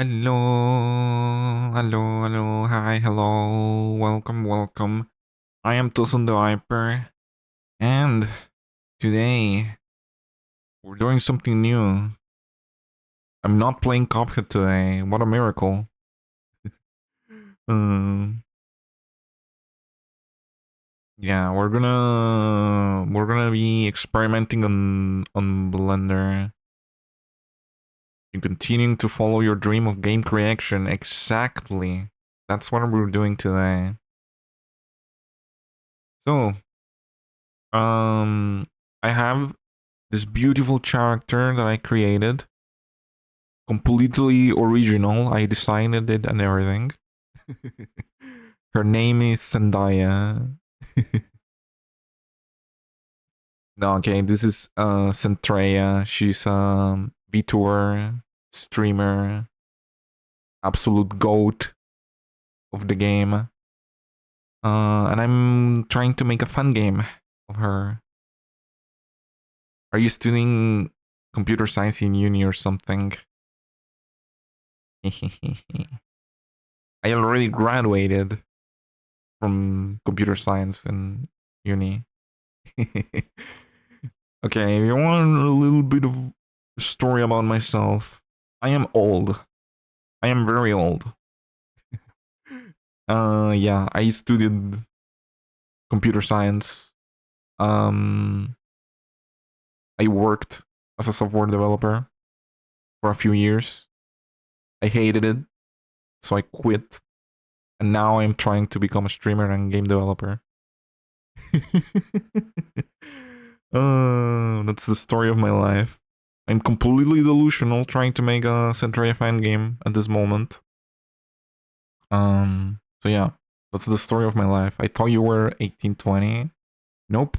Hello, hi, hello, welcome. I am Tosun the Viper, and today we're doing something new. I'm not playing Cuphead today. What a miracle! Um, yeah, we're gonna be experimenting on Blender and continuing to follow your dream of game creation. Exactly, that's what we're doing today. So, I have this beautiful character that I created. Completely original. I designed it and everything. Her name is Zendaya. No, okay, this is Zentreya. She's vtuber, streamer, absolute goat of the game. And I'm trying to make a fun game of her. Are you studying computer science in uni or something? I already graduated from computer science in uni. Okay, if you want a little bit of story about myself, I am old. I am very old. Yeah, I studied computer science. Um, I worked as a software developer for a few years. I hated it, so I quit. And now I'm trying to become a streamer and game developer. That's the story of my life. I'm completely delusional trying to make a Zentreya fan game at this moment. So yeah, that's the story of my life. I thought you were 1820. Nope.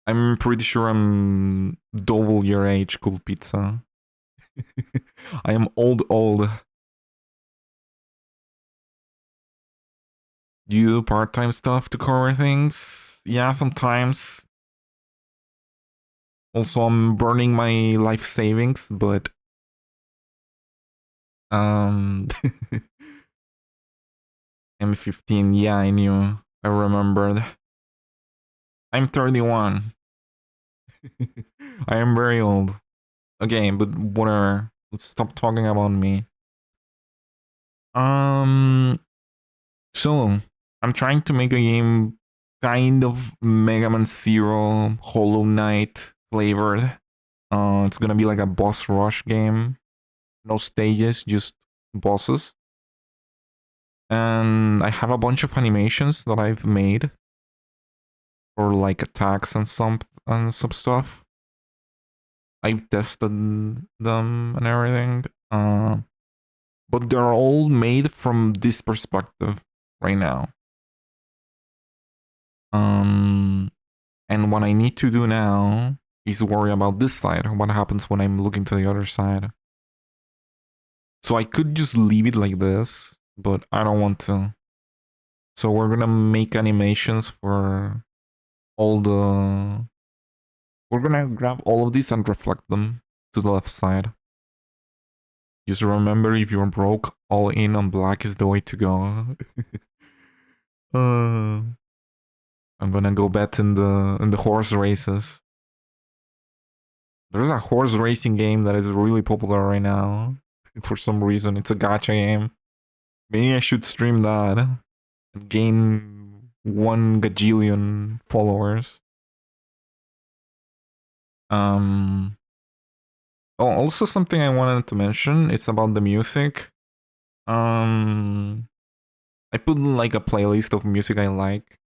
I'm pretty sure I'm double your age, cool pizza. I am old. You do part-time stuff to cover things? Yeah, sometimes. Also, I'm burning my life savings, but um M15, yeah, I knew. I remembered. I'm 31. I am very old. Okay, but whatever. Let's stop talking about me. Um, so I'm trying to make a game kind of Mega Man Zero Hollow Knight flavored. It's gonna be like a boss rush game. No stages, just bosses. And I have a bunch of animations that I've made for like attacks and some stuff. I've tested them and everything. But they're all made from this perspective right now. Um, and what I need to do now is worry about this side. What happens when I'm looking to the other side? So I could just leave it like this, but I don't want to. So we're gonna make animations for all the. We're gonna grab all of these and reflect them to the left side. Just remember, if you're broke, all in on black is the way to go. uh, I'm gonna go bet in the horse races. There's a horse racing game that is really popular right now. For some reason, it's a gacha game. Maybe I should stream that and gain 1 gajillion followers. Um. Oh, also something I wanted to mention. It's about the music. Um. I put like a playlist of music I like.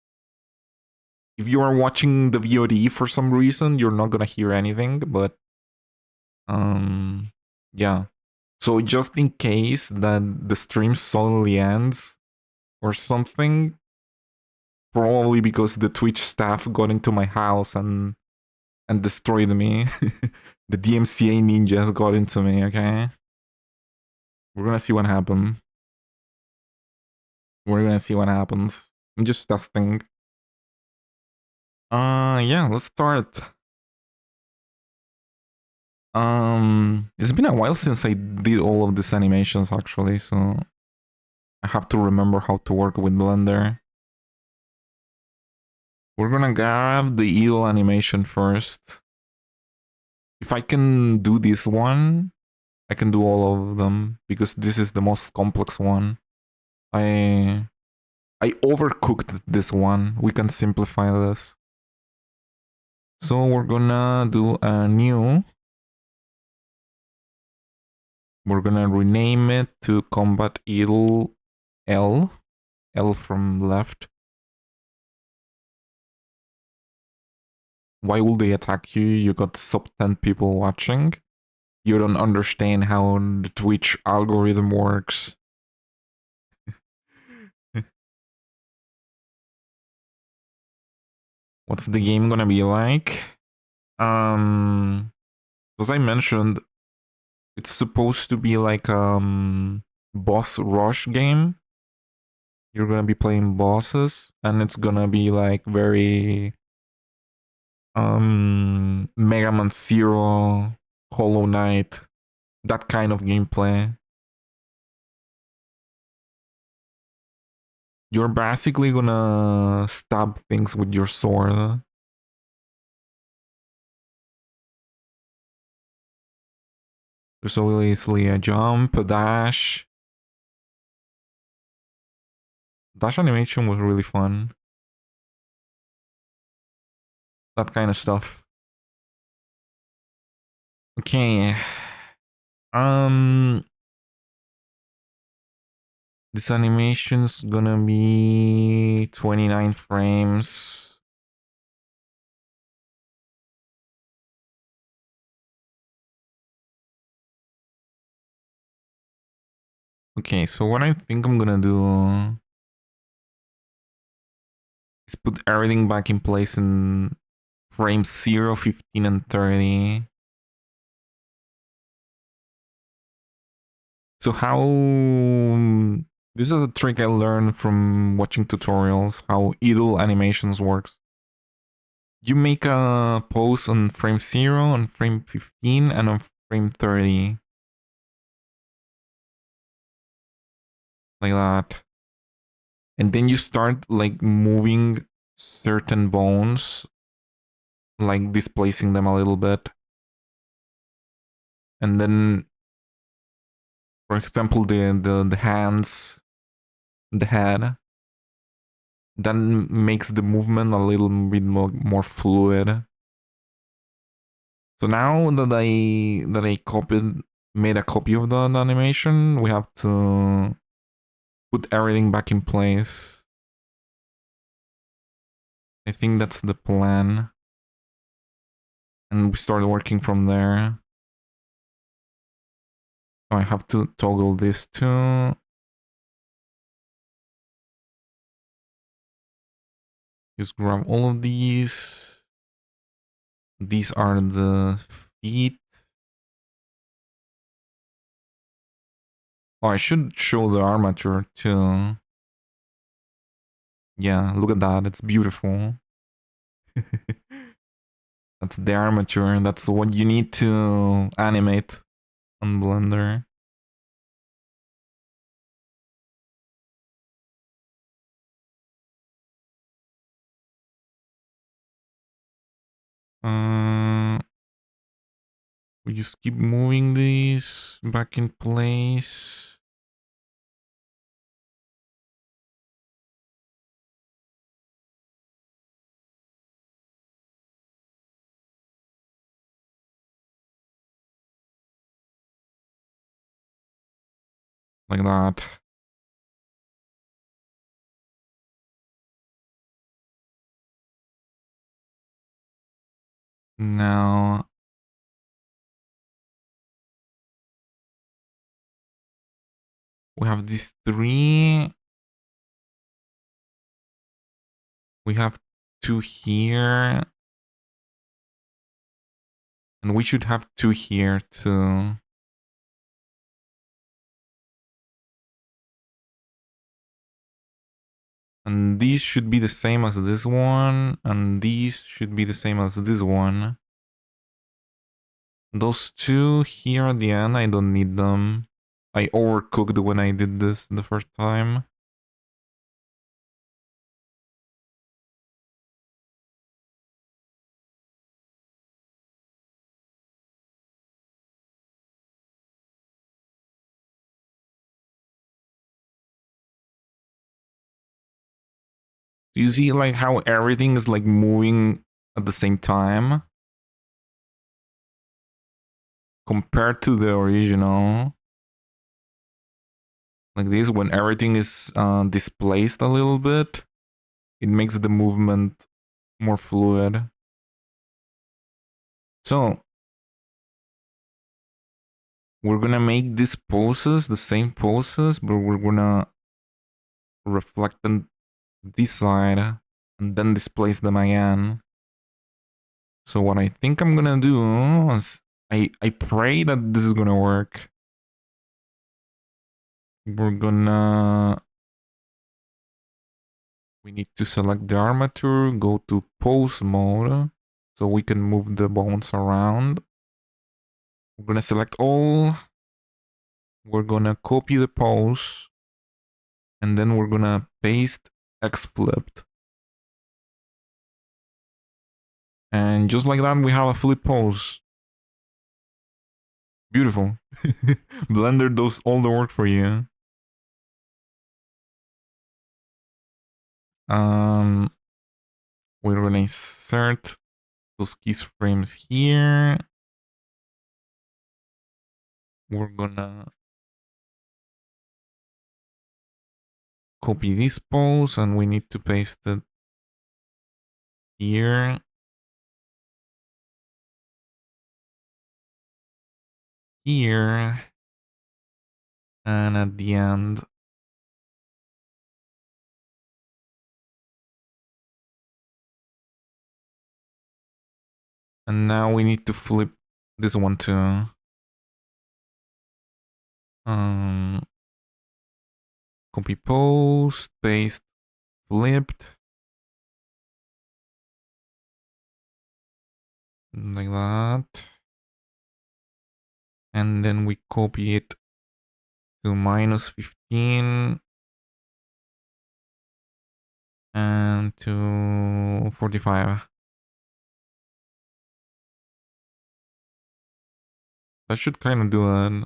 If you are watching the VOD for some reason, you're not gonna hear anything. But yeah. So just in case that the stream suddenly ends or something, probably because the Twitch staff got into my house and destroyed me. The DMCA ninjas got into me, okay? We're gonna see what happens. We're gonna see what happens. I'm just testing. Yeah, let's start. It's been a while since I did all of these animations actually, so I have to remember how to work with Blender. We're gonna grab the eel animation first. If I can do this one, I can do all of them because this is the most complex one. I overcooked this one. We can simplify this. So we're gonna do a new. We're gonna rename it to Combat Eel L. L from left. Why will they attack you? You got sub 10 people watching. You don't understand how the Twitch algorithm works. What's the game gonna be like? As I mentioned, it's supposed to be like boss rush game. You're gonna be playing bosses, and it's gonna be like very Mega Man Zero, Hollow Knight, that kind of gameplay. You're basically gonna stab things with your sword. There's obviously a jump, a dash. Dash animation was really fun. That kind of stuff. Okay. Um this animation's gonna be 29 frames. Okay, so what I think I'm gonna do is put everything back in place in frames 0, 15, and 30. So how... This is a trick I learned from watching tutorials, how idle animations works. You make a pose on frame 0, on frame 15, and on frame 30. Like that. And then you start like moving certain bones, like displacing them a little bit. And then, for example, the hands, the head, that makes the movement a little bit more fluid. So now that I made a copy of the animation, we have to put everything back in place. I think that's the plan. And we start working from there. So I have to toggle this too. Just grab all of these. These are the feet. Oh, I should show the armature too. Yeah, look at that. It's beautiful. That's the armature. That's what you need to animate on Blender. We just keep moving these back in place. Like that. Now we have these three. We have two here. And we should have two here too. And these should be the same as this one. And these should be the same as this one. Those two here at the end, I don't need them. I overcooked when I did this the first time. Do you see like how everything is like moving at the same time? Compared to the original. Like this, when everything is displaced a little bit, it makes the movement more fluid. So we're gonna make these poses the same poses, but we're gonna reflect them this side and then displace them again. So what I think I'm gonna do is I pray that this is gonna work. We need to select the armature, go to pose mode so we can move the bones around. We're gonna select all. We're gonna copy the pose and then we're gonna paste X flipped. And just like that, we have a flip pose. Beautiful. Blender does all the work for you. We're gonna insert those keyframes here. We're gonna copy this pose and we need to paste it here. Here. And at the end. And now we need to flip this one too. Copy post, paste, flipped. Like that. And then we copy it to -15 and to 45. That should kind of do it.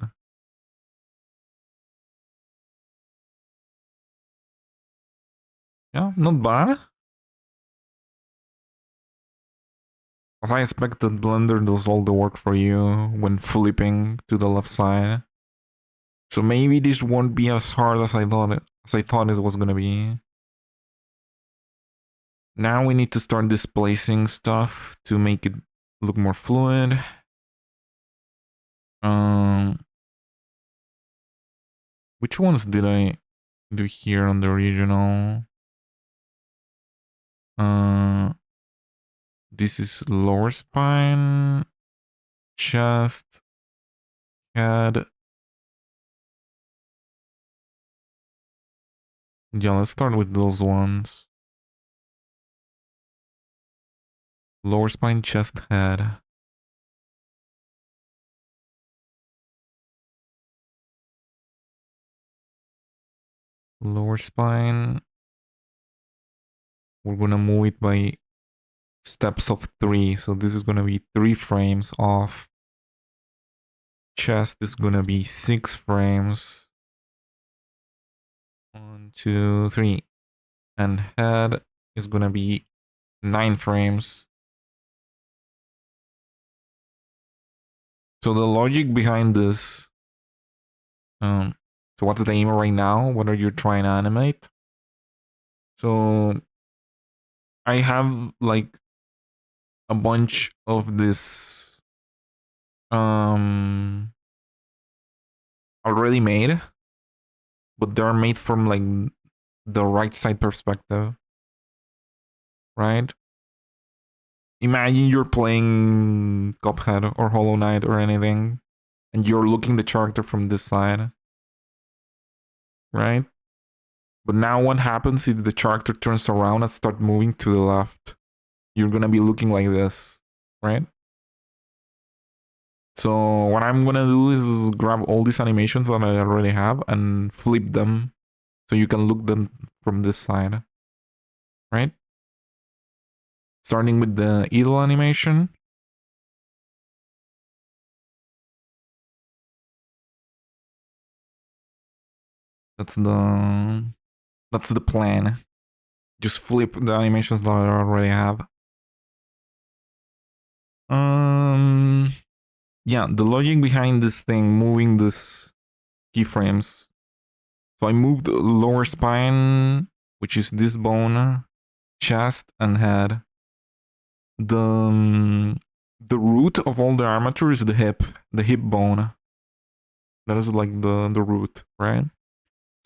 Yeah, not bad. As I expected, Blender does all the work for you when flipping to the left side. So maybe this won't be as hard as I thought it was gonna be. Now we need to start displacing stuff to make it look more fluid. Which ones did I do here on the original? This is lower spine, chest, head. Yeah, let's start with those ones. Lower spine, chest, head. Lower spine. We're gonna move it by steps of 3. So this is gonna be 3 frames off. Chest is gonna be 6 frames. 1, 2, 3. And head is gonna be 9 frames. So the logic behind this, so what's the aim right now? What are you trying to animate? So I have like a bunch of this already made, but they're made from like the right side perspective, right? Imagine you're playing Cuphead or Hollow Knight or anything, and you're looking the character from this side, right? But now what happens if the character turns around and start moving to the left? You're gonna be looking like this, right? So what I'm gonna do is grab all these animations that I already have and flip them so you can look them from this side, right? Starting with the idle animation. That's the plan. Just flip the animations that I already have. Yeah, the logic behind this thing, moving this keyframes. So I moved the lower spine, which is this bone, chest, and head. The root of all the armature is the hip bone. That is like the root, right?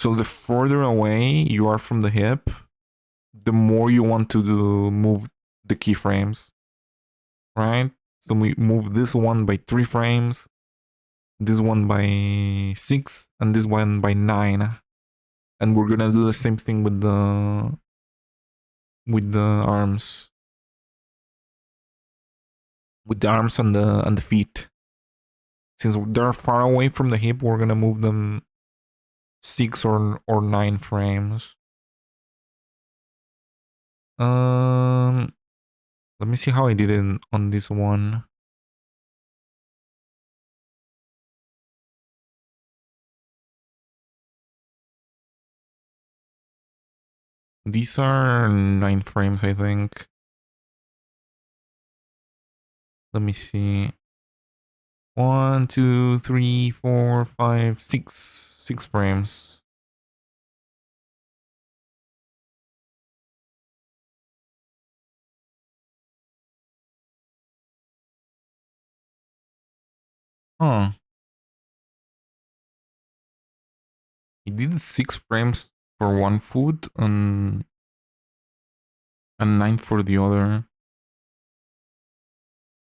So the further away you are from the hip, the more you want to move the keyframes, right? So we move this one by 3 frames, this one by 6, and this one by 9. And we're gonna do the same thing with the arms, and the feet. Since they're far away from the hip, we're gonna move them 6 or 9 frames. Um, Let me see how I did it on this one. These are 9 frames, I think. Let me see. 1, 2, 3, 4, 5, 6. 6 frames. Huh. He did 6 frames for one foot and 9 for the other.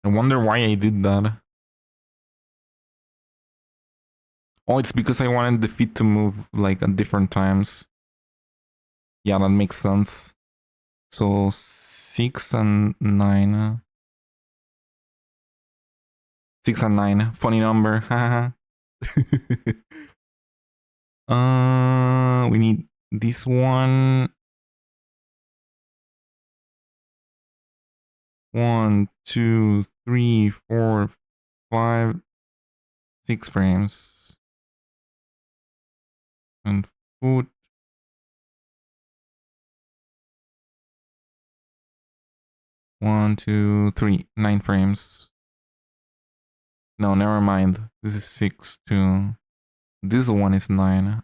I wonder why I did that. Oh, it's because I wanted the feet to move like at different times. Yeah, that makes sense. So 6 and 9. 6 and 9. Funny number. We need this one. 1, 2, 3, 4, 5, 6 frames. And foot. 1, 2, 3, 9 frames. No, never mind. This is 6 too. This one is 9.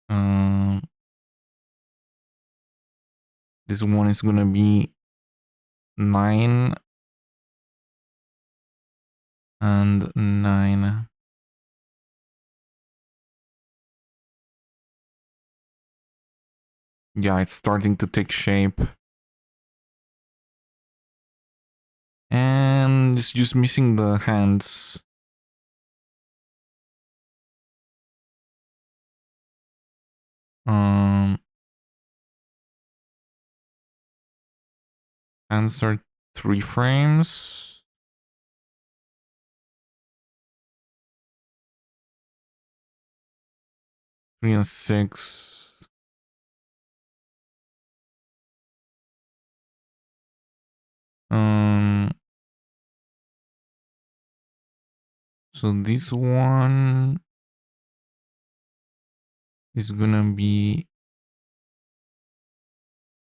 Um, this one is gonna be 9 and 9. Yeah, it's starting to take shape. And it's just missing the hands. Um, Hands are 3 frames. 3 and 6. Um, so this one is gonna be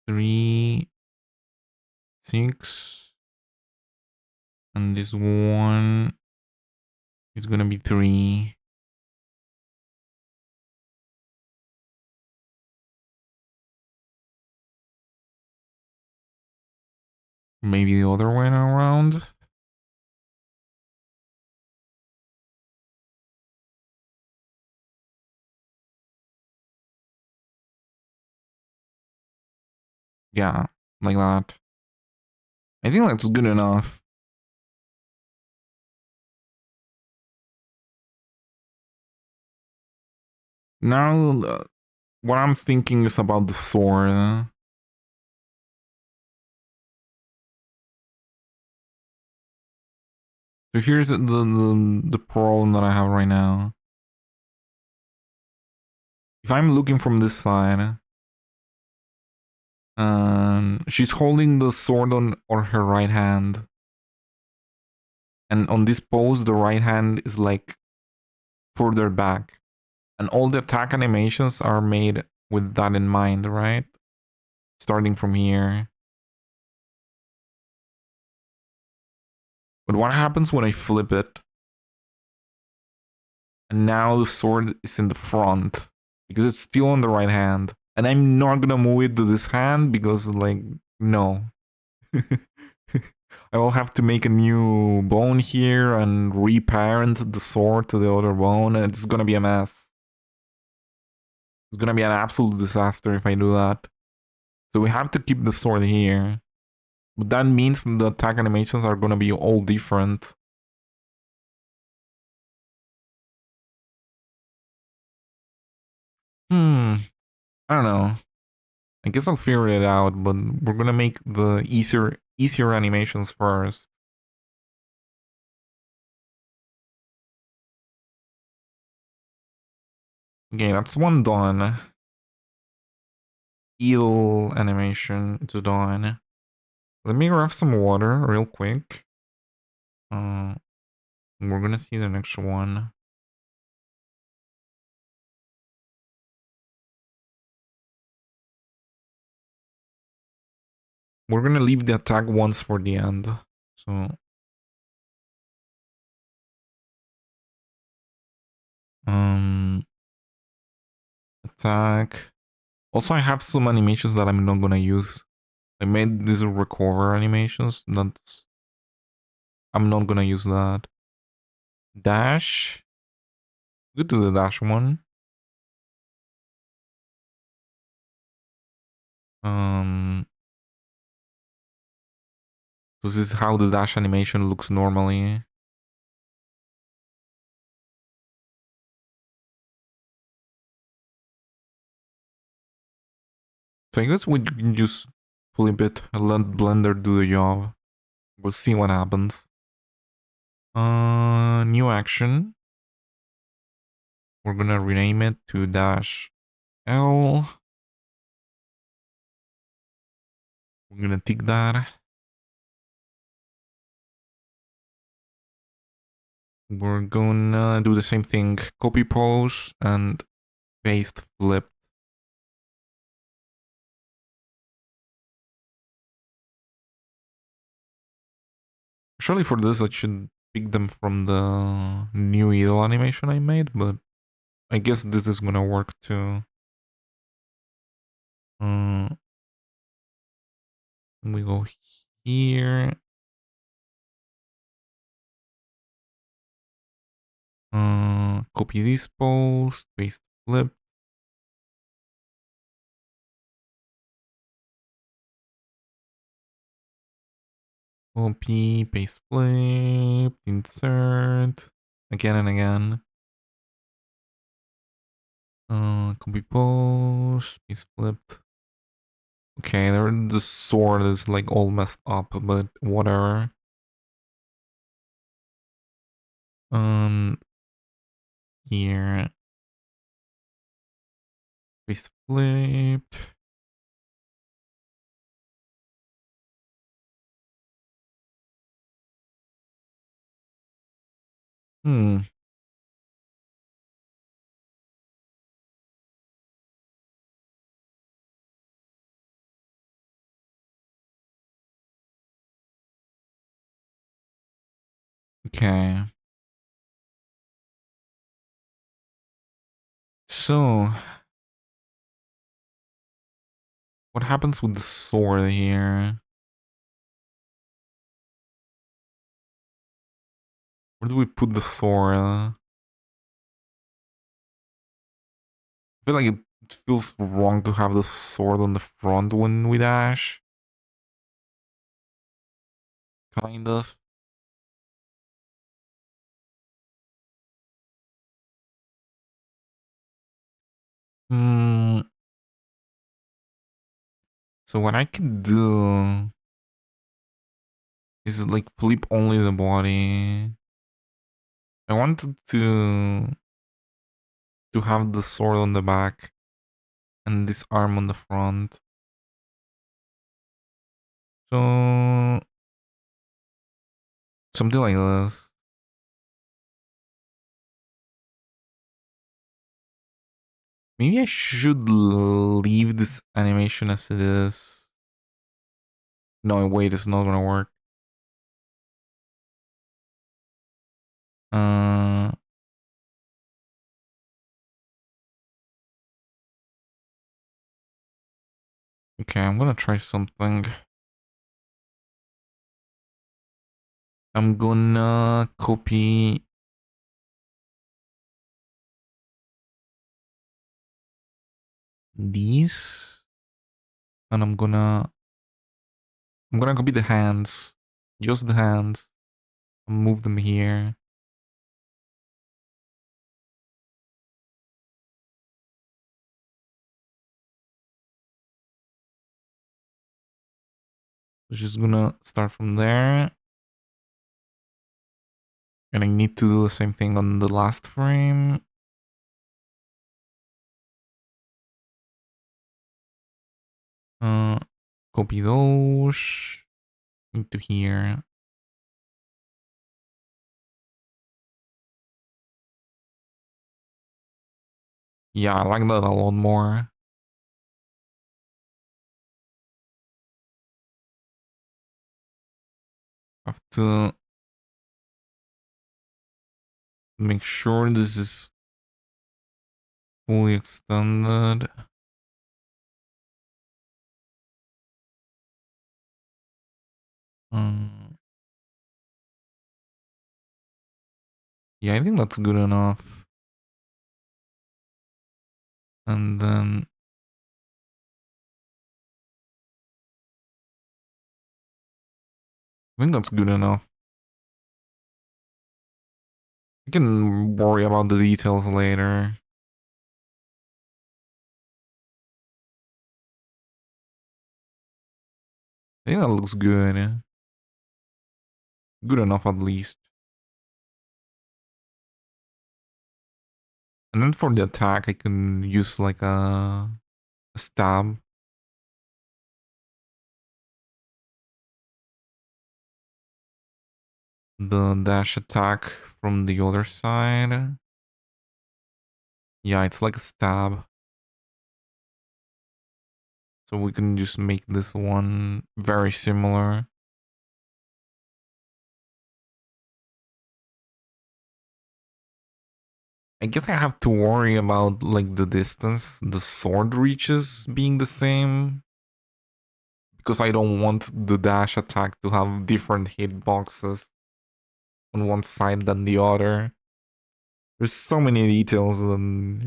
3, 6. And this one is gonna be 3. Maybe the other way around. Yeah, like that. I think that's good enough. Now, what I'm thinking is about the sword. So here's the problem that I have right now. If I'm looking from this side, she's holding the sword on her right hand. And on this pose, the right hand is like further back. And all the attack animations are made with that in mind, right? Starting from here. But what happens when I flip it? And now the sword is in the front. Because it's still on the right hand. And I'm not gonna move it to this hand because, like, no. I will have to make a new bone here and reparent the sword to the other bone. And it's gonna be a mess. It's gonna be an absolute disaster if I do that. So we have to keep the sword here. But that means the attack animations are gonna be all different. I don't know. I guess I'll figure it out, but we're gonna make the easier animations first. Okay, that's one done. Eel animation, it's done. Let me grab some water real quick. We're gonna see the next one. We're gonna leave the attack once for the end. So attack. Also, I have some animations that I'm not gonna use. I made these recover animations. That's I'm not gonna use that. Dash. Go to the dash one. This is how the dash animation looks normally. So I guess we can just flip it and let Blender do the job. We'll see what happens. New action. We're gonna rename it to dash L. We're gonna tick that. We're gonna do the same thing. Copy pose and paste flip. Actually, for this, I should pick them from the new eel animation I made, but I guess this is gonna work too. We go here. Copy this post, paste flip. Copy, paste flip, insert. Again and again. Copy post, paste flipped. Okay, there the sword is like all messed up, but whatever. Here. Paste flipped. Okay. So, what happens with the sword here? Where do we put the sword? I feel like it feels wrong to have the sword on the front when we dash. Kind of. So what I can do is like flip only the body. I wanted to have the sword on the back and this arm on the front. So something like this. Maybe I should leave this animation as it is. No, wait, it's not gonna work. Uh, okay, I'm gonna try something. I'm gonna copy these, and I'm gonna copy the hands, just the hands, and move them here. So just gonna start from there. And I need to do the same thing on the last frame. Copy those into here. Yeah, I like that a lot more. Have to make sure this is fully extended. Yeah, I think that's good enough. And then I think that's good enough. I can worry about the details later. I think that looks good. Good enough at least. And then for the attack, I can use like a stab. The dash attack from the other side. Yeah, it's like a stab. So we can just make this one very similar. I guess I have to worry about like the distance the sword reaches being the same. Because I don't want the dash attack to have different hitboxes on one side than the other. There's so many details that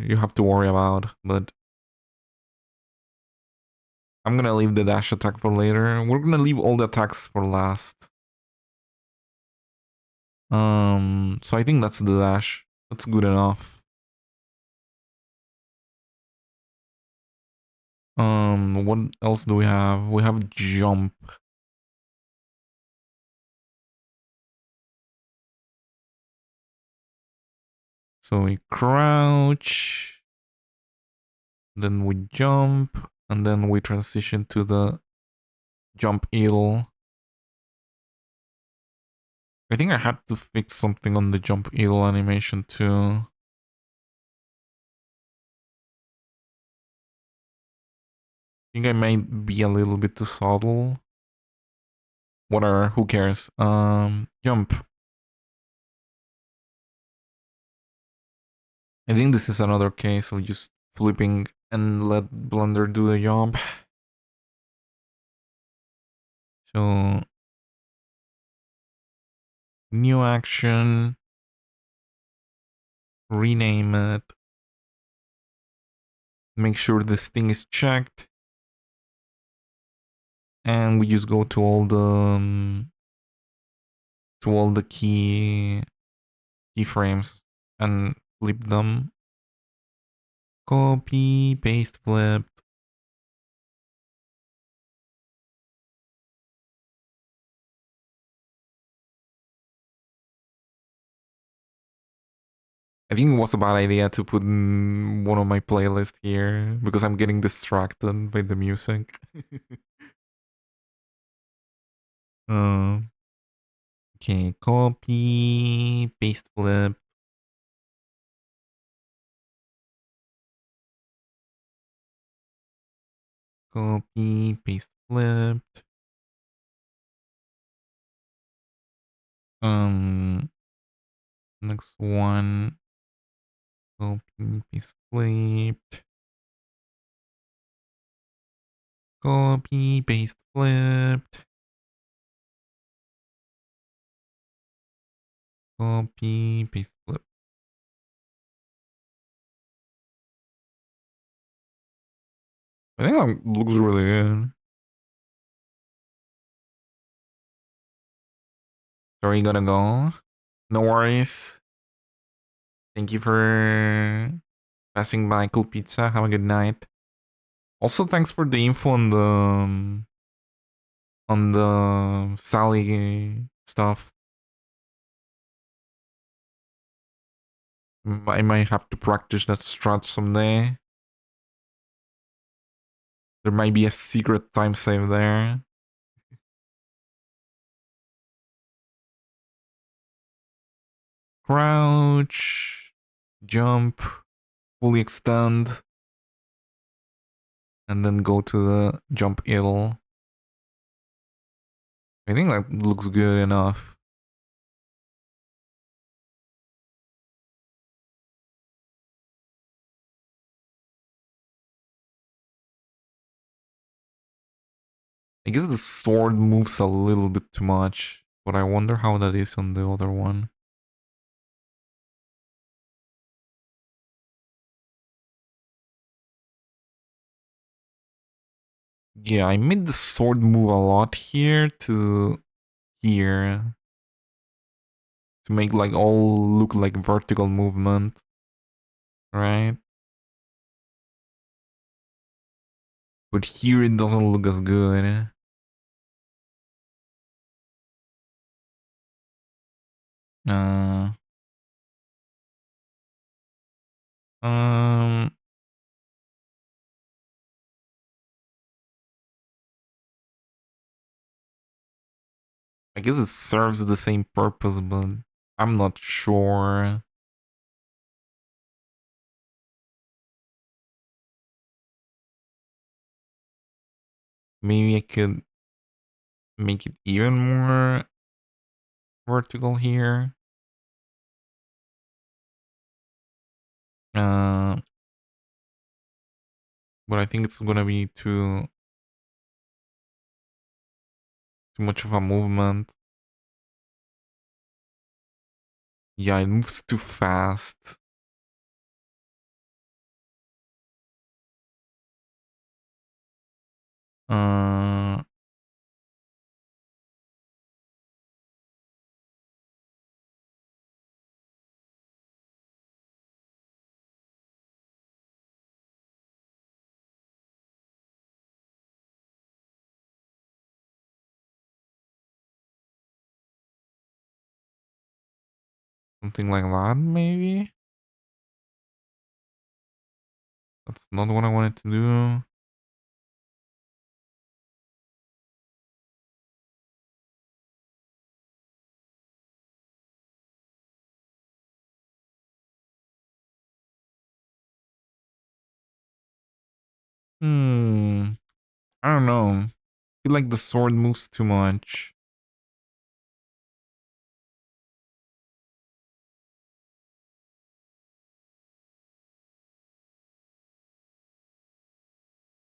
you have to worry about, but I'm gonna leave the dash attack for later. We're gonna leave all the attacks for last. So I think that's the dash. That's good enough. What else do we have? We have jump. So we crouch, then we jump, and then we transition to the jump eel. I think I had to fix something on the jump eel animation too. I think I might be a little bit too subtle. Whatever, who cares? Jump. I think this is another case of just flipping and let Blender do the job. So, new action, rename it, make sure this thing is checked, and we just go to all the keyframes and flip them. Copy, paste, flip. I think it was a bad idea to put in one of my playlists here because I'm getting distracted by the music. uh, okay, copy, paste flip. Copy, paste flipped. Next one. Copy, paste flipped. Copy, paste flipped. Copy, paste flip. I think that looks really good. Sorry, gotta go. No worries. Thank you for passing by. Cool pizza. Have a good night. Also, thanks for the info on the Sally stuff. I might have to practice that strat someday. There might be a secret time save there. Crouch, jump, fully extend, and then go to the jump idle. I think that looks good enough. I guess the sword moves a little bit too much, but I wonder how that is on the other one. Yeah, I made the sword move a lot here to here to make like all look like vertical movement, right? But here it doesn't look as good. Uh, um, I guess it serves the same purpose, but I'm not sure. Maybe I could make it even more vertical here. Uh, but I think it's gonna be too much of a movement. Yeah, it moves too fast. Uh, something like that, maybe? That's not what I wanted to do. I don't know. I feel like the sword moves too much.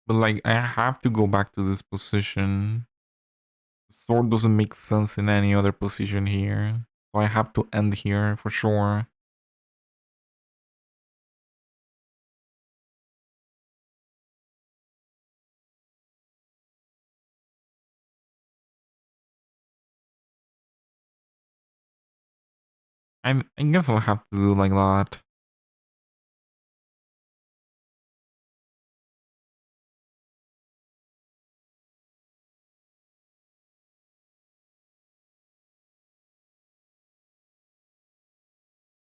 But like, I have to go back to this position. The sword doesn't make sense in any other position here. So I have to end here for sure. I guess I'll have to do like that.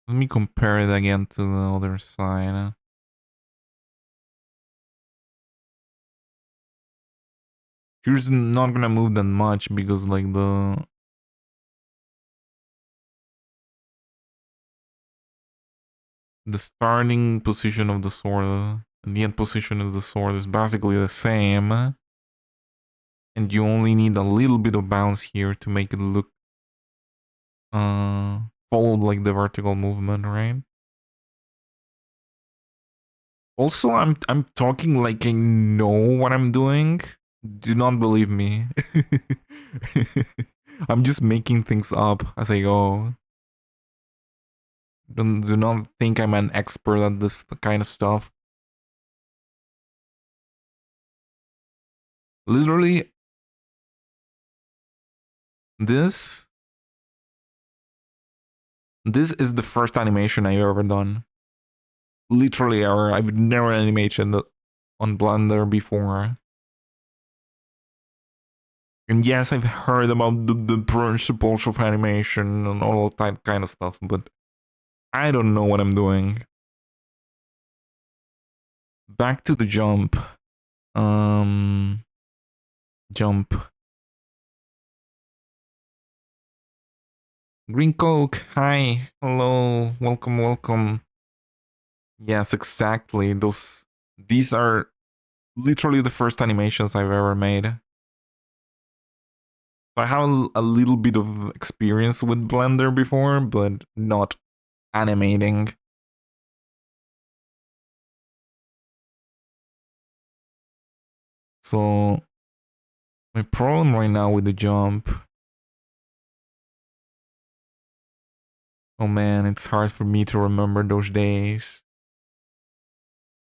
Let me compare it again to the other side. Here's not gonna move that much because like the starting position of the sword and the end position of the sword is basically the same. And you only need a little bit of bounce here to make it look follow like the vertical movement, right? Also, I'm talking like I know what I'm doing. Do not believe me. I'm just making things up as I go. Do not think I'm an expert at this kind of stuff. Literally, this this is the first animation I've ever done. Literally ever. I've never animated on Blender before. And yes, I've heard about the principles of animation and all that kind of stuff, but I don't know what I'm doing. Back to the jump. Jump. Green Coke, hi, hello, welcome, welcome. Yes, exactly. These are literally the first animations I've ever made. I have a little bit of experience with Blender before, but not animating. So my problem right now with the jump, oh man, it's hard for me to remember those days.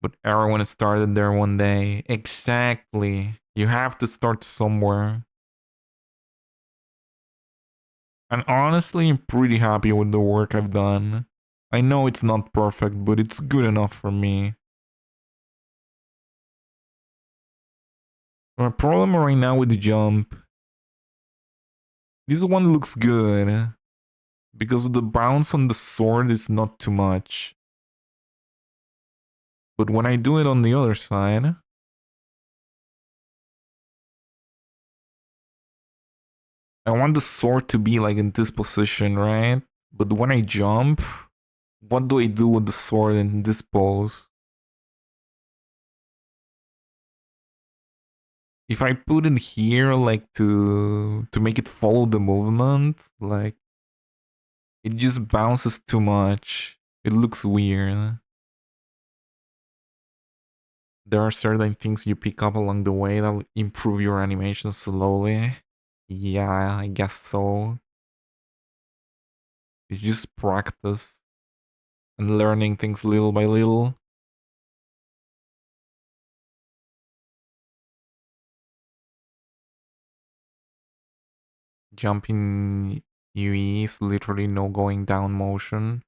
But everyone started there one day. Exactly. You have to start somewhere. And honestly, I'm pretty happy with the work I've done. I know it's not perfect, but it's good enough for me. My problem right now with the jump, this one looks good because the bounce on the sword is not too much. But when I do it on the other side, I want the sword to be like in this position, right? But when I jump, what do I do with the sword in this pose? If I put it here, like to make it follow the movement, like it just bounces too much. It looks weird. There are certain things you pick up along the way that'll improve your animation slowly. Yeah, I guess so. You just practice and learning things little by little. Jumping UE is literally no going down motion.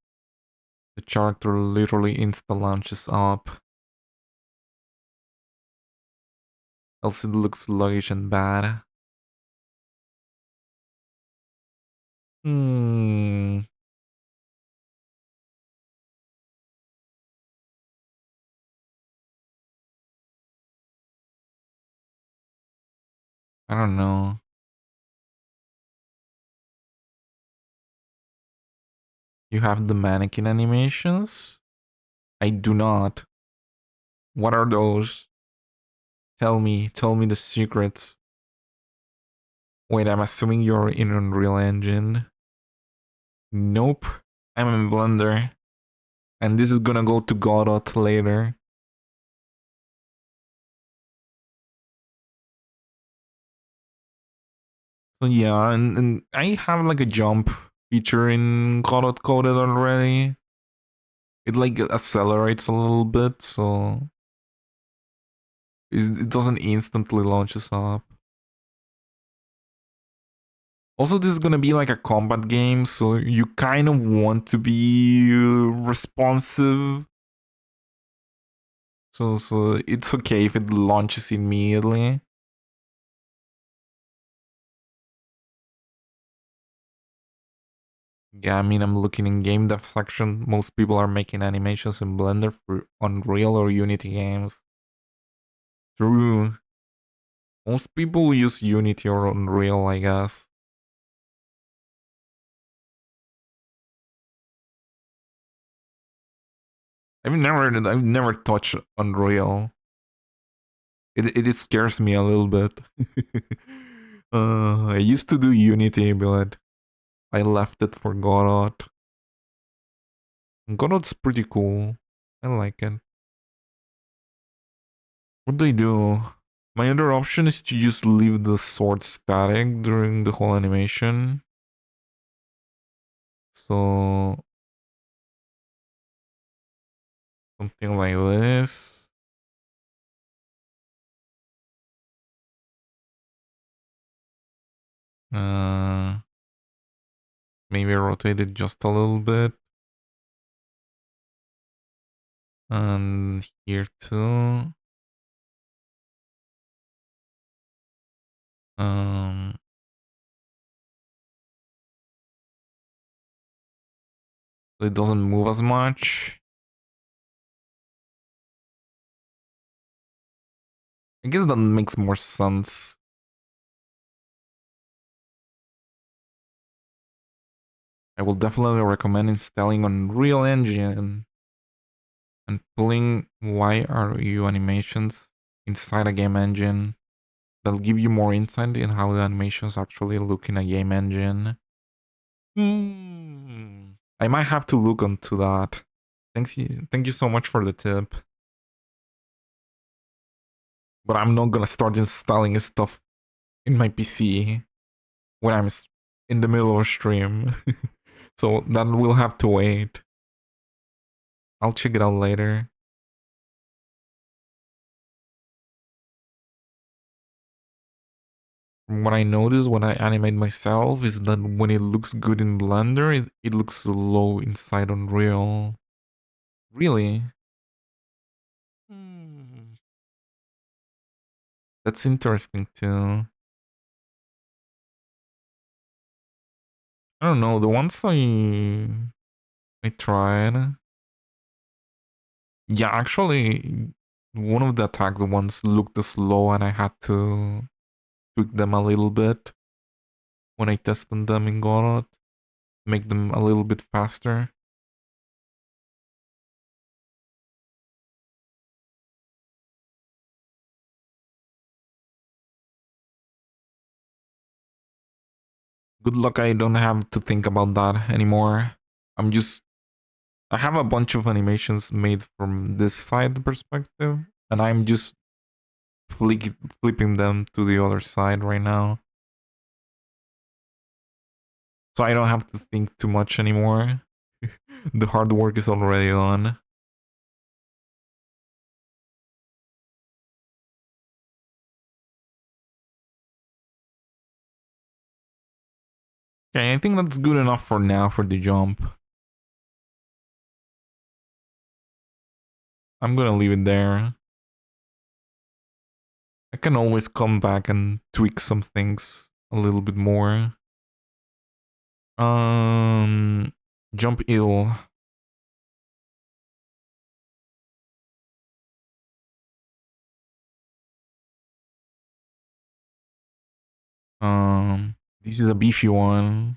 The character literally insta launches up. Else it looks sluggish and bad. Hmm. I don't know. You have the mannequin animations? I do not. What are those? Tell me the secrets. Wait, I'm assuming you're in Unreal Engine. Nope. I'm in Blender. And this is gonna go to Godot later. So yeah, and I have like a jump feature in Godot coded already. It like accelerates a little bit, so it doesn't instantly launch us up. Also, this is gonna be like a combat game, so you kind of want to be responsive. So it's okay if it launches immediately. Yeah, I mean, I'm looking in game dev section. Most people are making animations in Blender for Unreal or Unity games. True. Most people use Unity or Unreal, I guess. I've never touched Unreal. It scares me a little bit. I used to do Unity, but I left it for Godot. Godot's pretty cool. I like it. What do I do? My other option is to just leave the sword static during the whole animation. So something like this. Uh, Maybe rotate it just a little bit. And here too. Um, so it doesn't move as much. I guess that makes more sense. I will definitely recommend installing Unreal Engine and pulling YRU animations inside a game engine. That'll give you more insight in how the animations actually look in a game engine. I might have to look onto that. Thank you so much for the tip. But I'm not gonna start installing stuff in my PC when I'm in the middle of a stream. So that will have to wait. I'll check it out later. What I notice when I animate myself is that when it looks good in Blender, it looks low inside Unreal. Really? Hmm. That's interesting too. I don't know, the ones I tried. Yeah, actually one of the attack ones looked slow and I had to tweak them a little bit when I tested them in Godot, make them a little bit faster. Good luck, I don't have to think about that anymore. I'm just I have a bunch of animations made from this side perspective, and I'm just flipping them to the other side right now. So I don't have to think too much anymore. The hard work is already done. Okay, I think that's good enough for now for the jump. I'm gonna leave it there. I can always come back and tweak some things a little bit more. Um, Jump ill. This is a beefy one.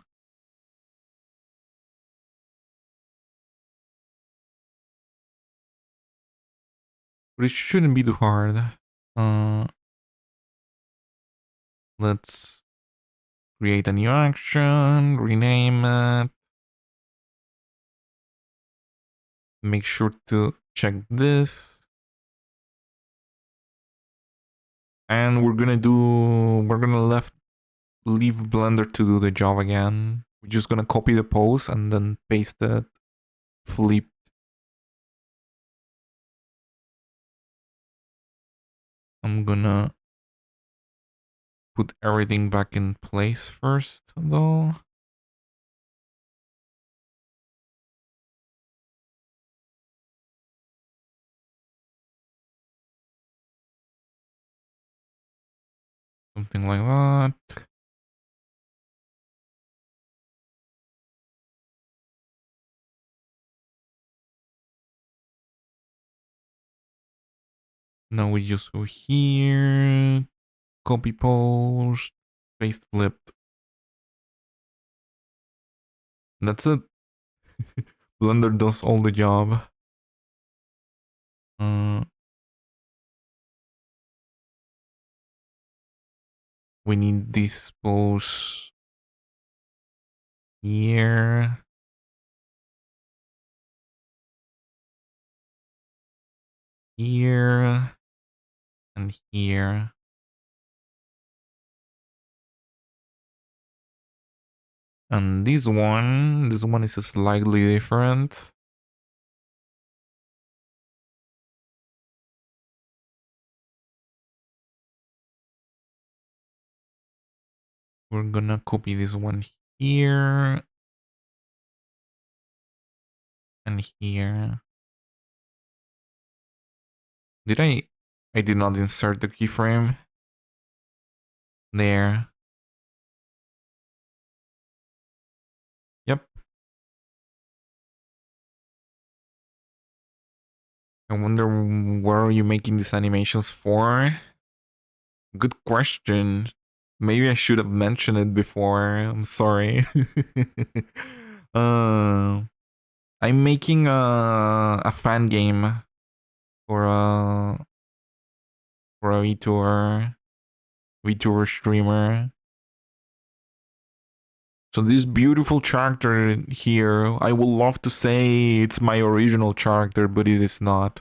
But it shouldn't be too hard. Uh, let's create a new action, rename it. Make sure to check this. And we're gonna leave Blender to do the job again. We're just gonna copy the pose and then paste it, flip. I'm gonna put everything back in place first, though. Something like that. Now we just go here, copy post, paste flipped. That's it. Blender does all the job. We need this pose here. Here. And here. And this one is slightly different. We're gonna copy this one here. And here. Did I did not insert the keyframe. There. Yep. I wonder where are you making these animations for? Good question. Maybe I should have mentioned it before. I'm sorry. uh, I'm making a fan game for a VTuber streamer. So this beautiful character here, I would love to say it's my original character, but it is not.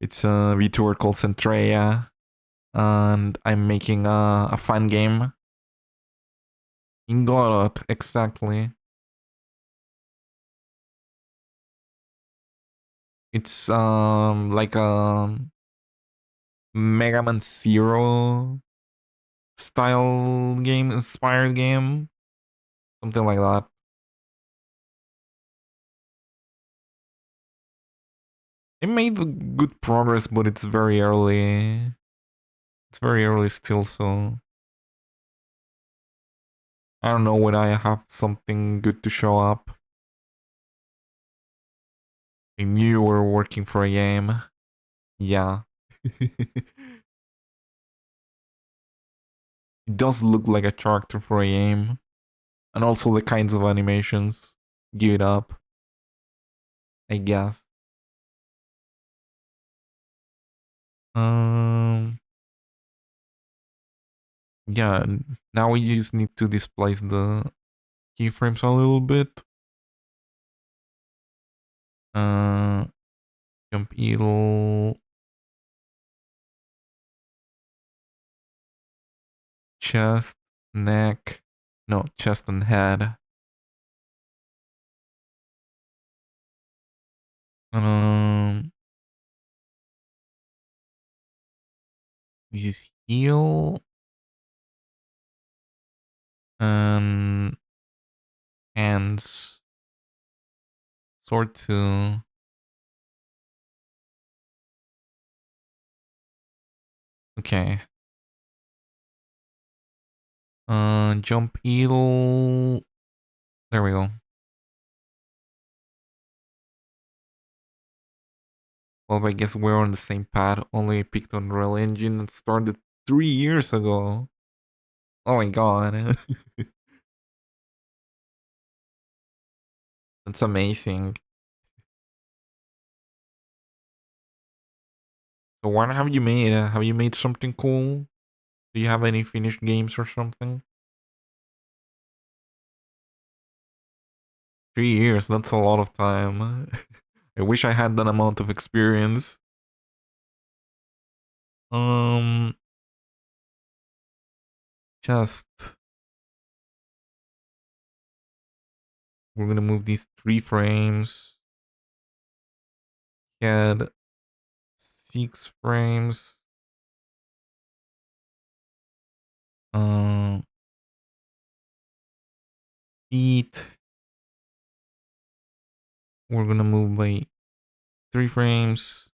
It's a VTuber called Zentreya, and I'm making a fan game. In God, exactly. It's like a Mega Man Zero style game, inspired game, something like that. It made good progress, but it's very early. It's very early still, so I don't know when I have something good to show up. I knew you were working for a game. Yeah. It does look like a character for a game. And also the kinds of animations. Give it up, I guess. Um yeah, now we just need to displace the keyframes a little bit. Uh jump eagle, chest, neck. No, chest and head. Um this is heel and hands. Sword 2. Okay. Jump eagle. There we go. Well, I guess we're on the same path. Only I picked Unreal Engine and started 3 years ago. Oh my god. That's amazing. So what have you made? Have you made something cool? Do you have any finished games or something? 3 years, that's a lot of time. I wish I had that amount of experience. Um, just we're gonna move these 3 frames. Had 6 frames. Um, feet. We're gonna move by 3 frames.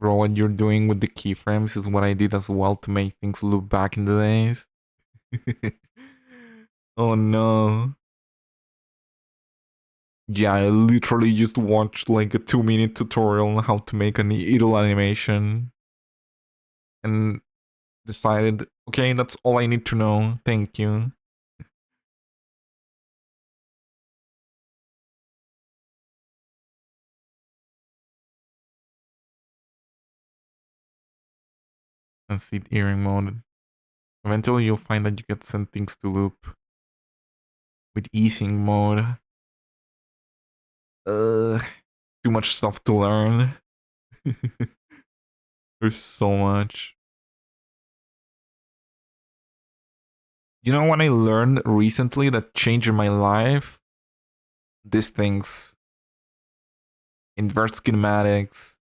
Bro, what you're doing with the keyframes is what I did as well to make things loop back in the days. Oh no. Yeah, I literally just watched like a 2-minute tutorial on how to make an idle animation and decided, okay, that's all I need to know. Thank you. And see earring mode. Eventually you'll find that you can send things to loop with easing mode. Uh, too much stuff to learn. There's so much. You know what I learned recently that changed my life? These things. Inverse kinematics.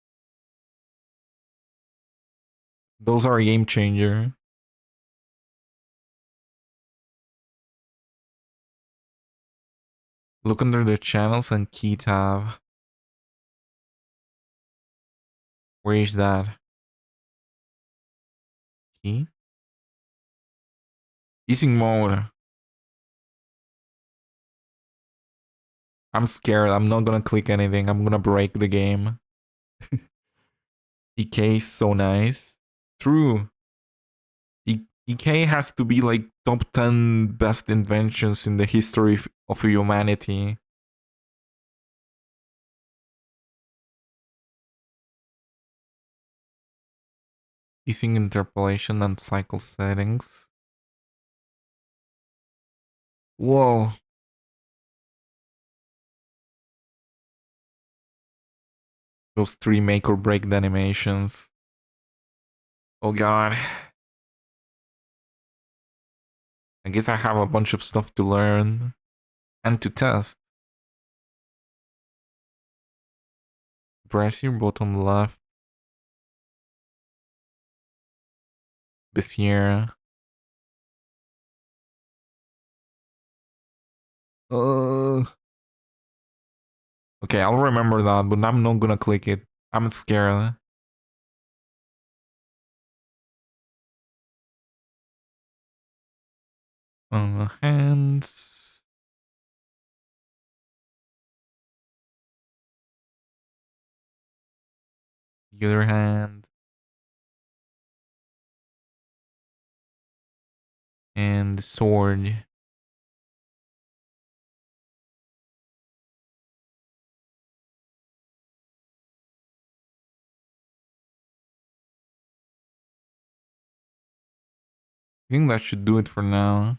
Those are a game changer. Look under the channels and key tab. Where is that? Key? Easing mode. I'm scared. I'm not gonna click anything. I'm gonna break the game. EK is so nice. True. EK has to be like top 10 best inventions in the history of humanity. Easing interpolation and cycle settings. Whoa. Those 3 make or break the animations. Oh god. I guess I have a bunch of stuff to learn and to test. Press your bottom left. Bezier. Uh, okay, I'll remember that, but I'm not gonna click it. I'm scared. Hands. The other hand. And the sword. I think that should do it for now.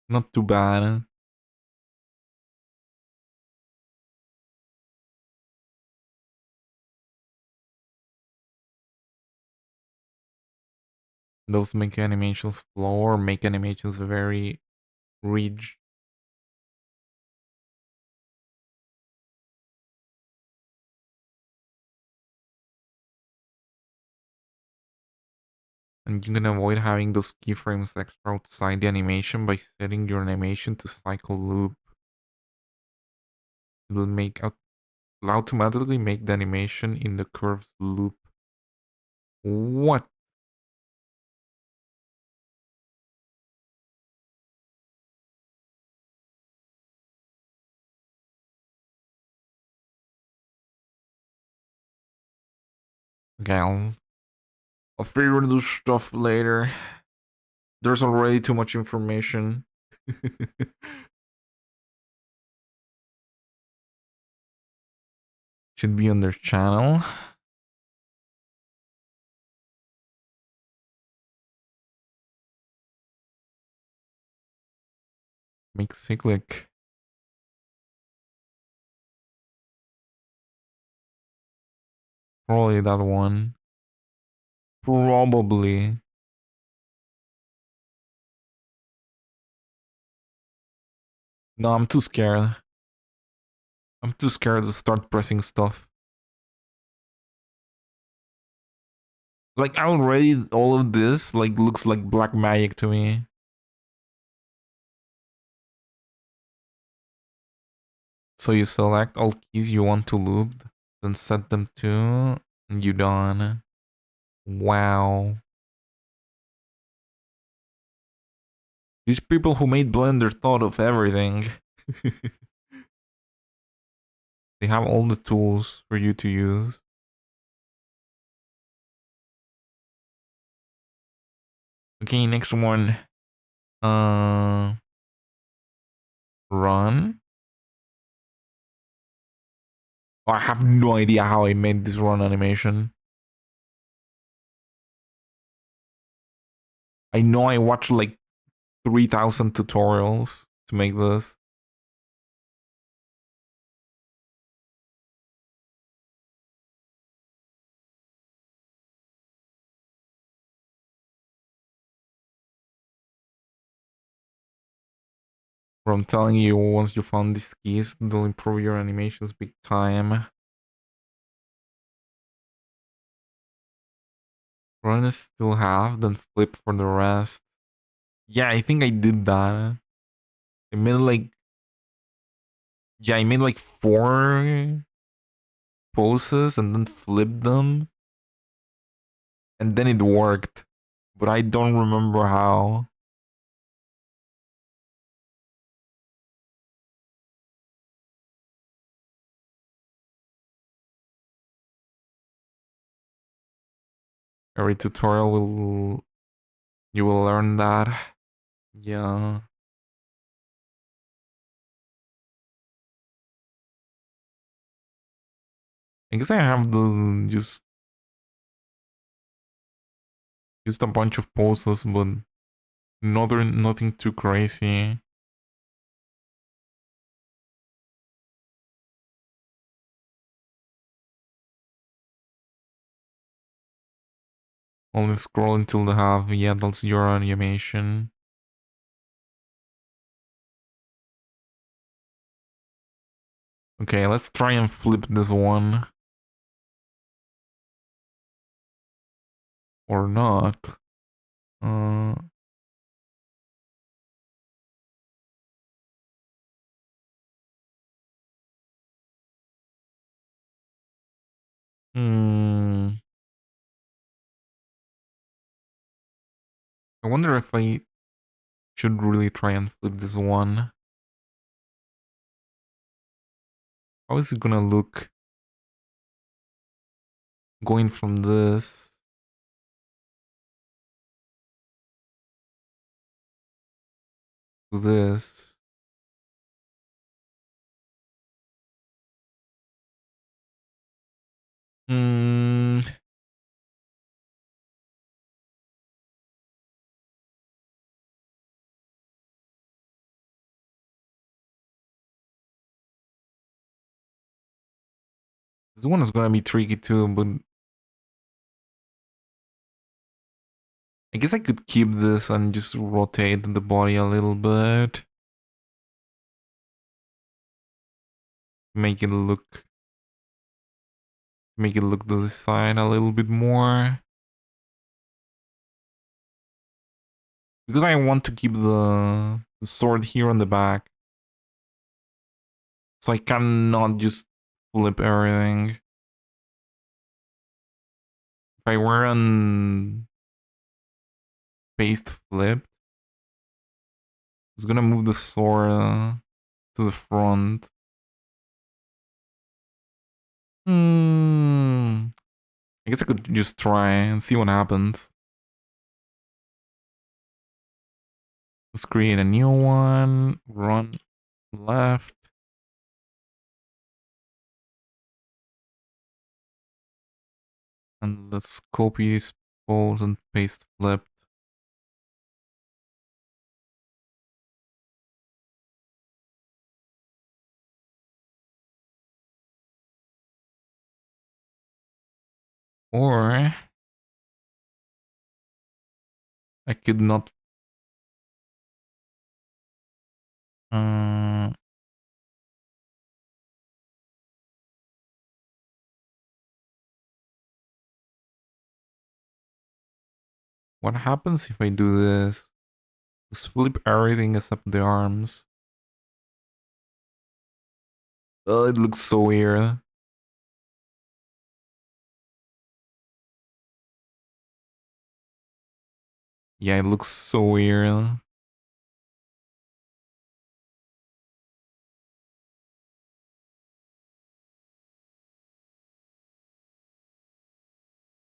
Not too bad. Those make animations flow or make animations very rich. And you can avoid having those keyframes extra outside the animation by setting your animation to cycle loop. It'll automatically make the animation in the curves loop. What? Okay, I'll figure this stuff later. There's already too much information. Should be on their channel. Make cyclic. Probably that one. Probably. No, I'm too scared. I'm too scared to start pressing stuff. Like already all of this like looks like black magic to me. So you select all keys you want to loop, then set them to You done? Wow. These people who made Blender thought of everything. They have all the tools for you to use. Okay, next one. Run. Oh, I have no idea how I made this run animation. I know I watched like 3,000 tutorials to make this. But I'm telling you, once you found these keys, they'll improve your animations big time. Run is still half, then flip for the rest. Yeah, I think I did that. I made like, yeah, I made like 4 poses and then flipped them. And then it worked. But I don't remember how. Every tutorial will, you will learn that. Yeah. I guess I have the just a bunch of poses, but nothing too crazy. Only scroll until the half. Yeah, that's your animation. Okay, let's try and flip this one. Or not. Uh, hmm. I wonder if I should really try and flip this one. How is it gonna look going from this to this? Hmm. This one is gonna be tricky too, but I guess I could keep this and just rotate the body a little bit. Make it look to the side a little bit more. Because I want to keep the sword here on the back. So I cannot just flip everything. If I were on paste flipped, it's gonna move the sword to the front. Hmm. I guess I could just try and see what happens. Let's create a new one. Run left. And let's copy this pose and paste flipped. Or I could not. Uh, what happens if I do this? Just flip everything except the arms. Oh, it looks so weird. Yeah, it looks so weird.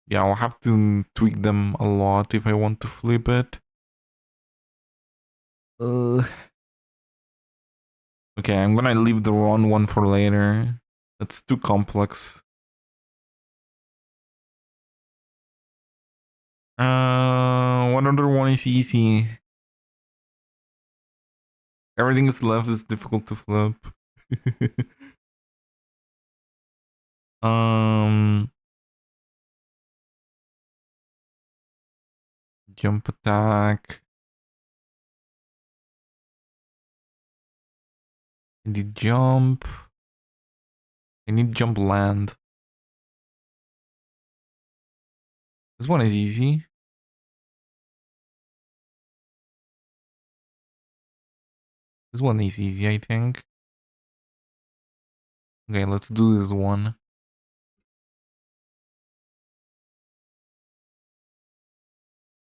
Yeah, I'll have to tweak them a lot if I want to flip it. Okay, I'm gonna leave the wrong one for later. That's too complex. What other one is easy? Everything is left is difficult to flip. um, Jump attack. I need jump. I need jump land. This one is easy. This one is easy, I think. Okay, let's do this one.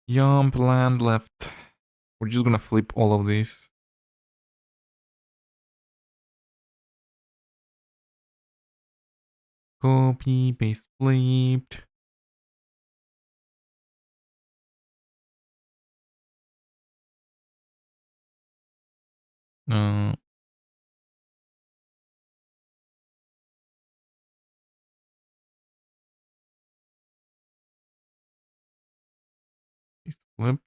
Jump land left. We're just gonna flip all of these. Copy, paste, flipped. Uh, paste, flip.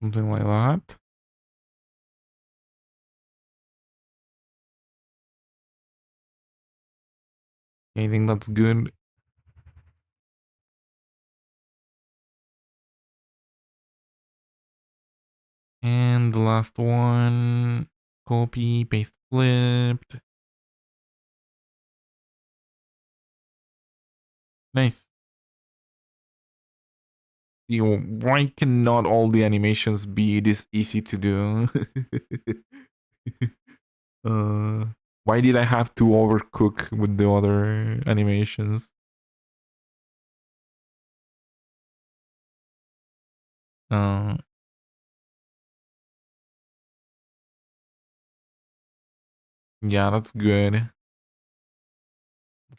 Something like that. I think that's good. And the last one, copy, paste, flipped. Nice. Why cannot all the animations be this easy to do? uh, why did I have to overcook with the other animations? Uh, yeah, that's good.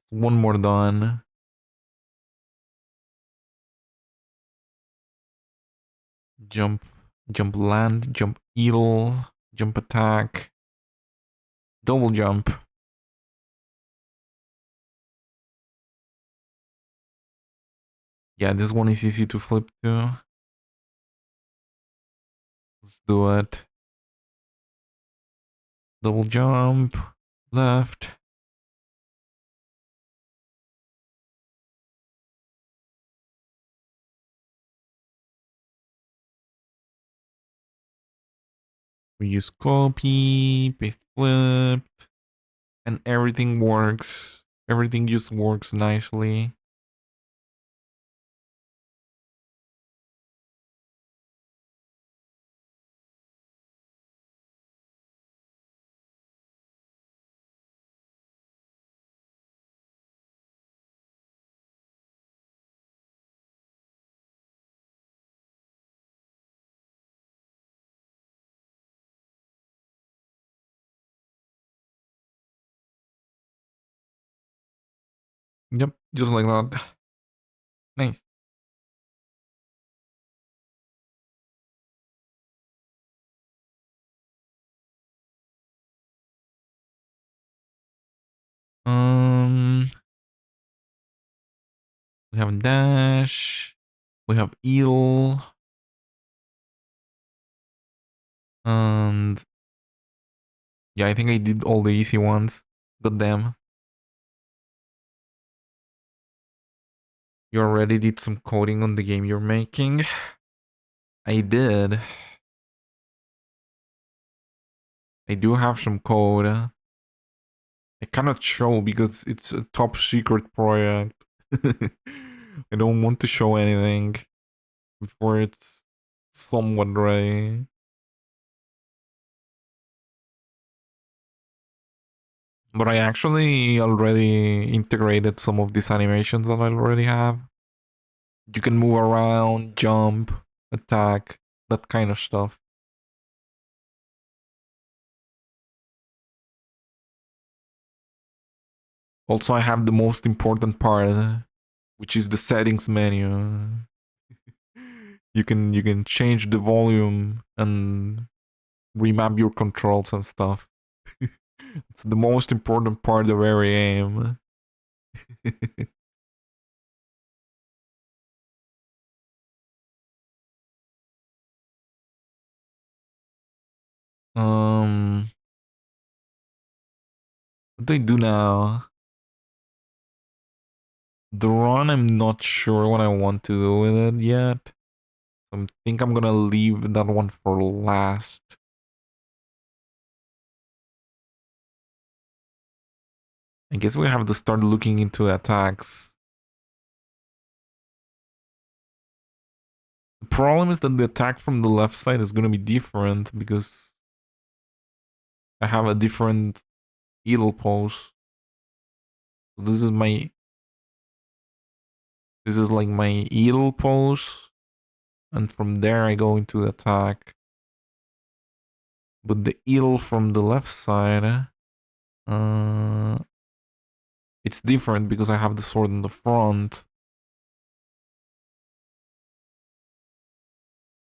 One more done. Jump, jump land, jump eel, jump attack, double jump. Yeah, this one is easy to flip too. Let's do it. Double jump, left. We use copy, paste, flipped, and everything works. Everything just works nicely. Yep, just like that. Nice. Um, we have dash. We have eel. And yeah, I think I did all the easy ones. God damn. You already did some coding on the game you're making. I did. I do have some code. I cannot show because it's a top secret project. I don't want to show anything before it's somewhat ready. But I actually already integrated some of these animations that I already have. You can move around, jump, attack, that kind of stuff. Also, I have the most important part, which is the settings menu. You can change the volume and remap your controls and stuff. It's the most important part of every game. um, what do I do now? The run, I'm not sure what I want to do with it yet. I think I'm gonna leave that one for last. I guess we have to start looking into attacks. The problem is that the attack from the left side is gonna be different because I have a different idle pose. So this is like my idle pose, and from there I go into attack. But the idle from the left side, uh, it's different because I have the sword in the front.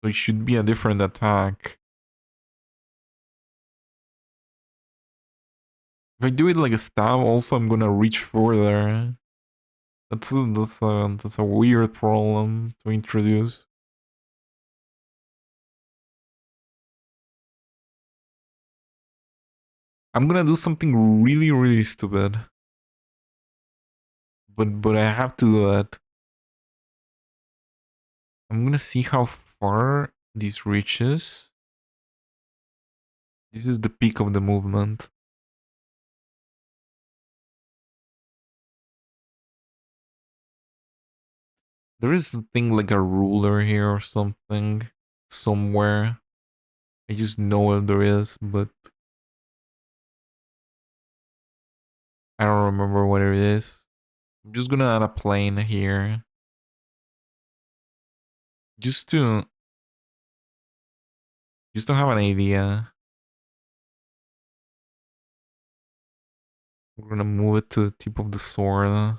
So it should be a different attack. If I do it like a stab, also I'm gonna reach further. That's a weird problem to introduce. I'm gonna do something really, really stupid. But I have to do it. I'm gonna see how far this reaches. This is the peak of the movement. There is a thing like a ruler here or something. Somewhere. I just know there is, but I don't remember what it is. I'm just gonna add a plane here. Just to have an idea. We're gonna move it to the tip of the sword.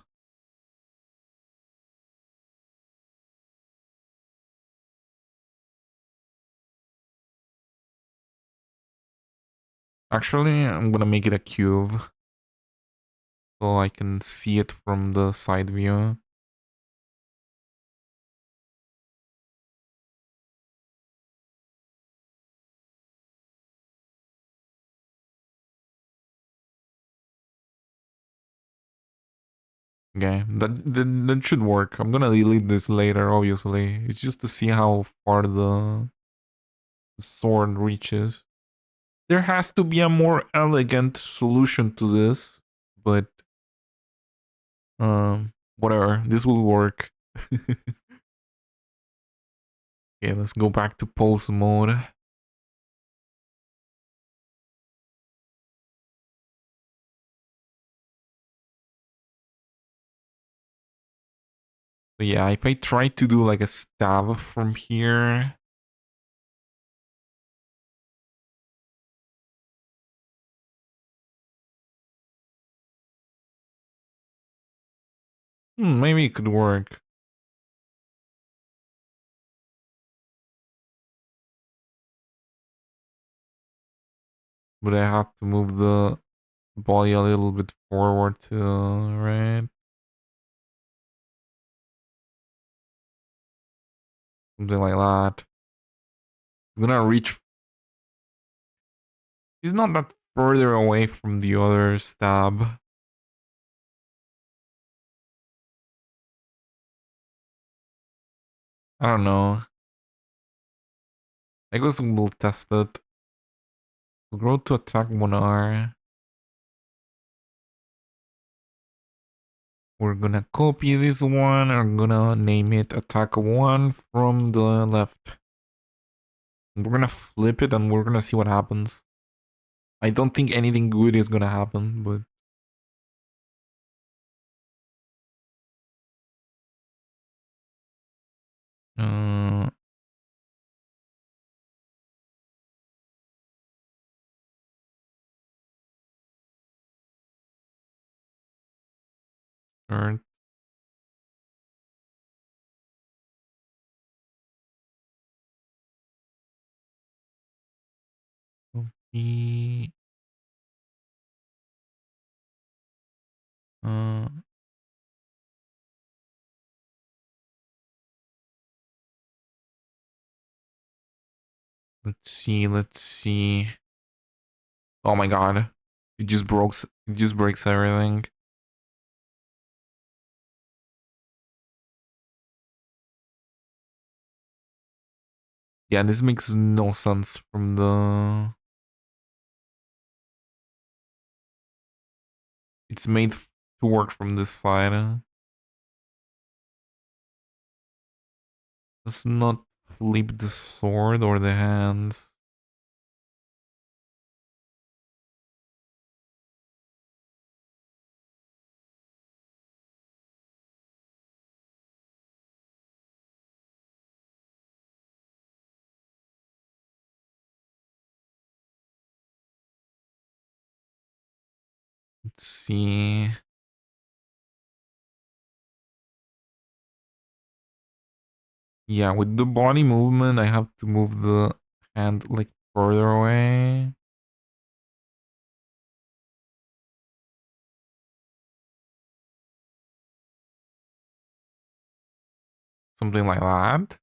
Actually, I'm gonna make it a cube so I can see it from the side view. Okay, that should work. I'm gonna delete this later, obviously. It's just to see how far the sword reaches. There has to be a more elegant solution to this, but whatever. This will work. Okay, let's go back to pose mode. So yeah, if I try to do like a stab from here, maybe it could work. But I have to move the body a little bit forward to right. Something like that. It's gonna reach. He's not that further away from the other stab. I don't know. I guess we'll test it. Grow to attack 1R. We're gonna copy this one. I'm gonna name it attack 1 from the left. We're gonna flip it and we're gonna see what happens. I don't think anything good is gonna happen, but... Alright. Copy. Let's see, let's see. Oh my god. It just breaks everything. Yeah, this makes no sense from the... It's made to work from this side. Let's not flip the sword or the hands. Let's see. Yeah, with the body movement, I have to move the hand like further away. Something like that.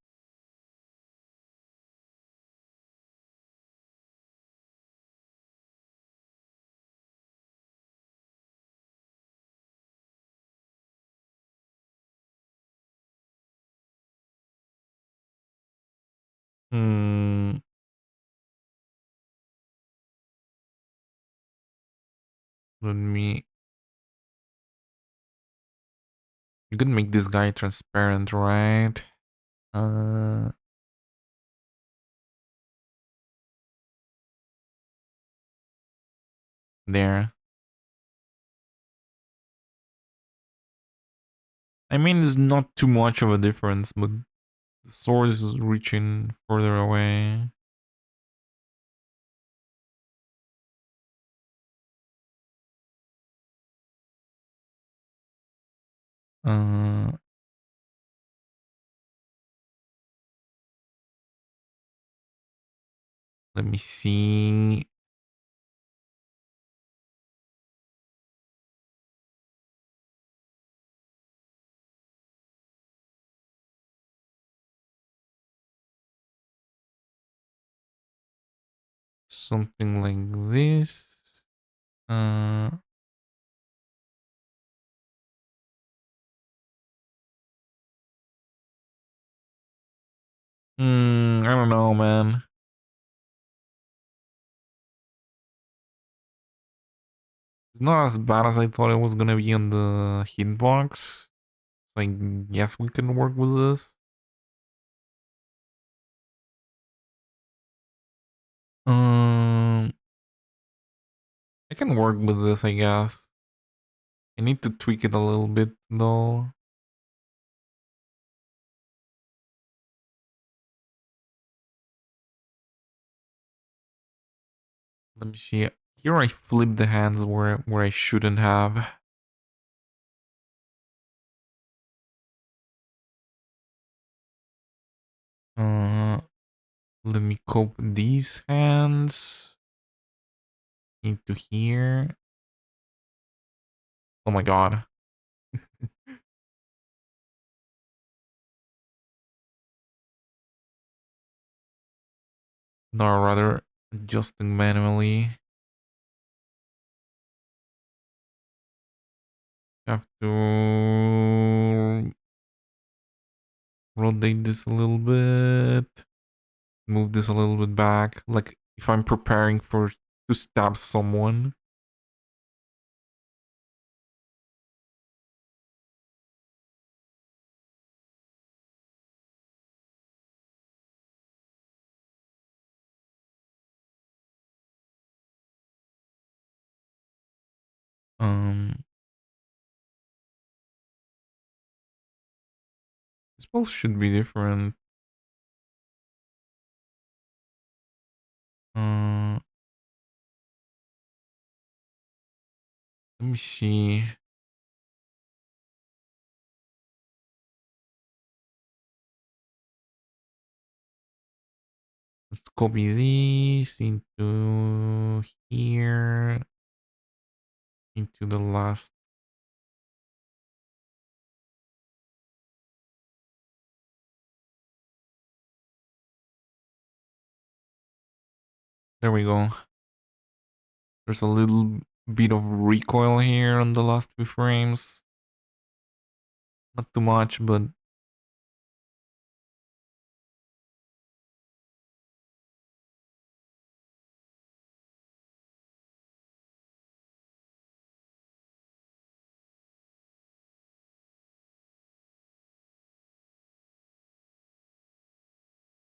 Hmm. Let me... You can make this guy transparent, right? Uh... There. I mean, there's not too much of a difference, but the sword is reaching further away. Uh... Let me see. Something like this. Uh... I don't know, man. It's not as bad as I thought it was gonna be on the hitbox. I guess we can work with this. I can work with this, I guess. I need to tweak it a little bit, though. Let me see. Here I flipped the hands where I shouldn't have. Uh, Let me cope these hands into here. Oh my god. No, rather adjusting manually. Have to rotate this a little bit. Move this a little bit back. Like if I'm preparing to stab someone. Um, this pulse should be different. Let me see. Let's copy these into here, into the last. There we go. There's a little bit of recoil here on the last few frames. Not too much, but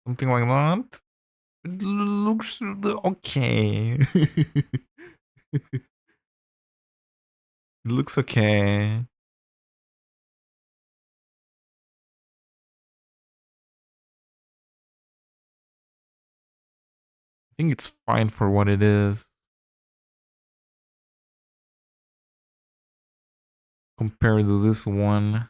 something like that. It looks okay. It looks okay. I think it's fine for what it is. Compared to this one.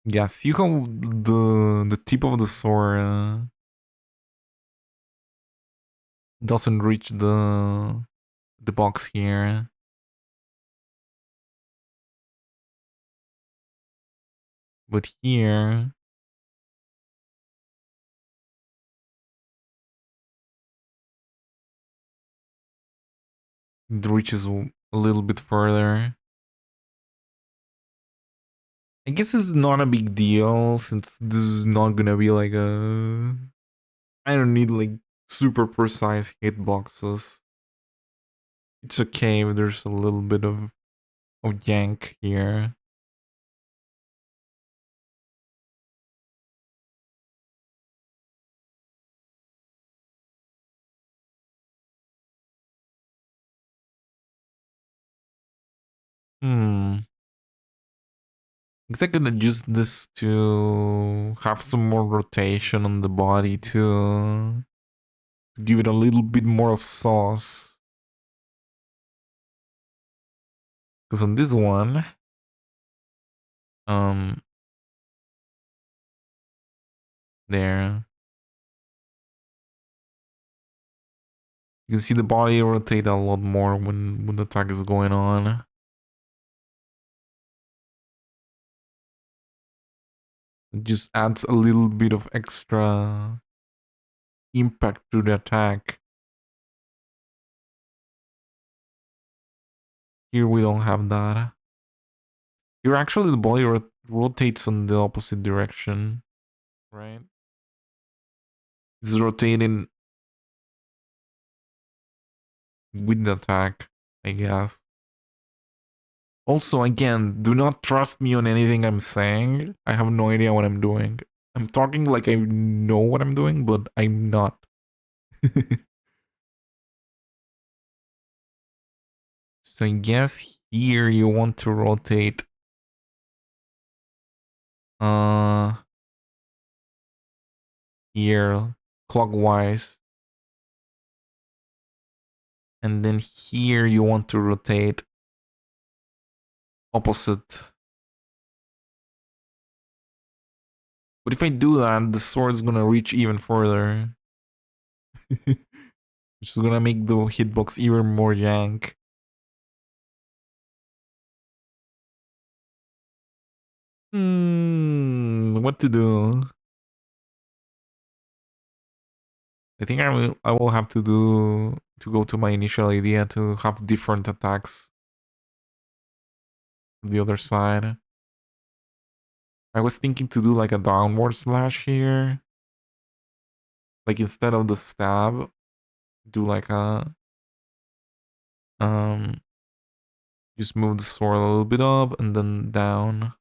Yeah, see how the tip of the sword doesn't reach the box here. But here, it reaches a little bit further. I guess it's not a big deal since this is not gonna be like a... I don't need like super precise hitboxes. It's okay if there's a little bit of yank here. I guess I could use this to have some more rotation on the body to give it a little bit more of sauce. Because on this one, there, you can see the body rotate a lot more when the attack is going on. It just adds a little bit of extra impact to the attack. Here we don't have that. Here actually the body rotates in the opposite direction, right? It's rotating with the attack, I guess. Also, again, do not trust me on anything I'm saying. I have no idea what I'm doing. I'm talking like I know what I'm doing, but I'm not. So I guess here you want to rotate here clockwise. And then here you want to rotate opposite. But if I do that, the sword's gonna reach even further. Which is gonna make the hitbox even more yank. What to do? I think I will have to go to my initial idea to have different attacks on the other side. I was thinking to do like a downward slash here. Like instead of the stab, do like a just move the sword a little bit up and then down.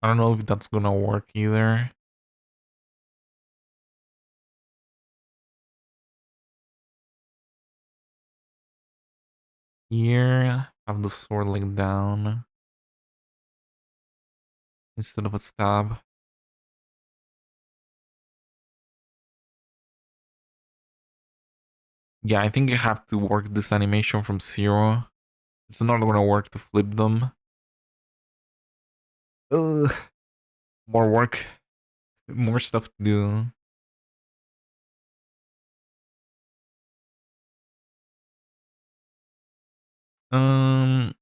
I don't know if that's gonna work either. Here, have the sword like down instead of a stab. Yeah, I think you have to work this animation from 0. It's not gonna work to flip them. Ugh, more work, more stuff to do. Um,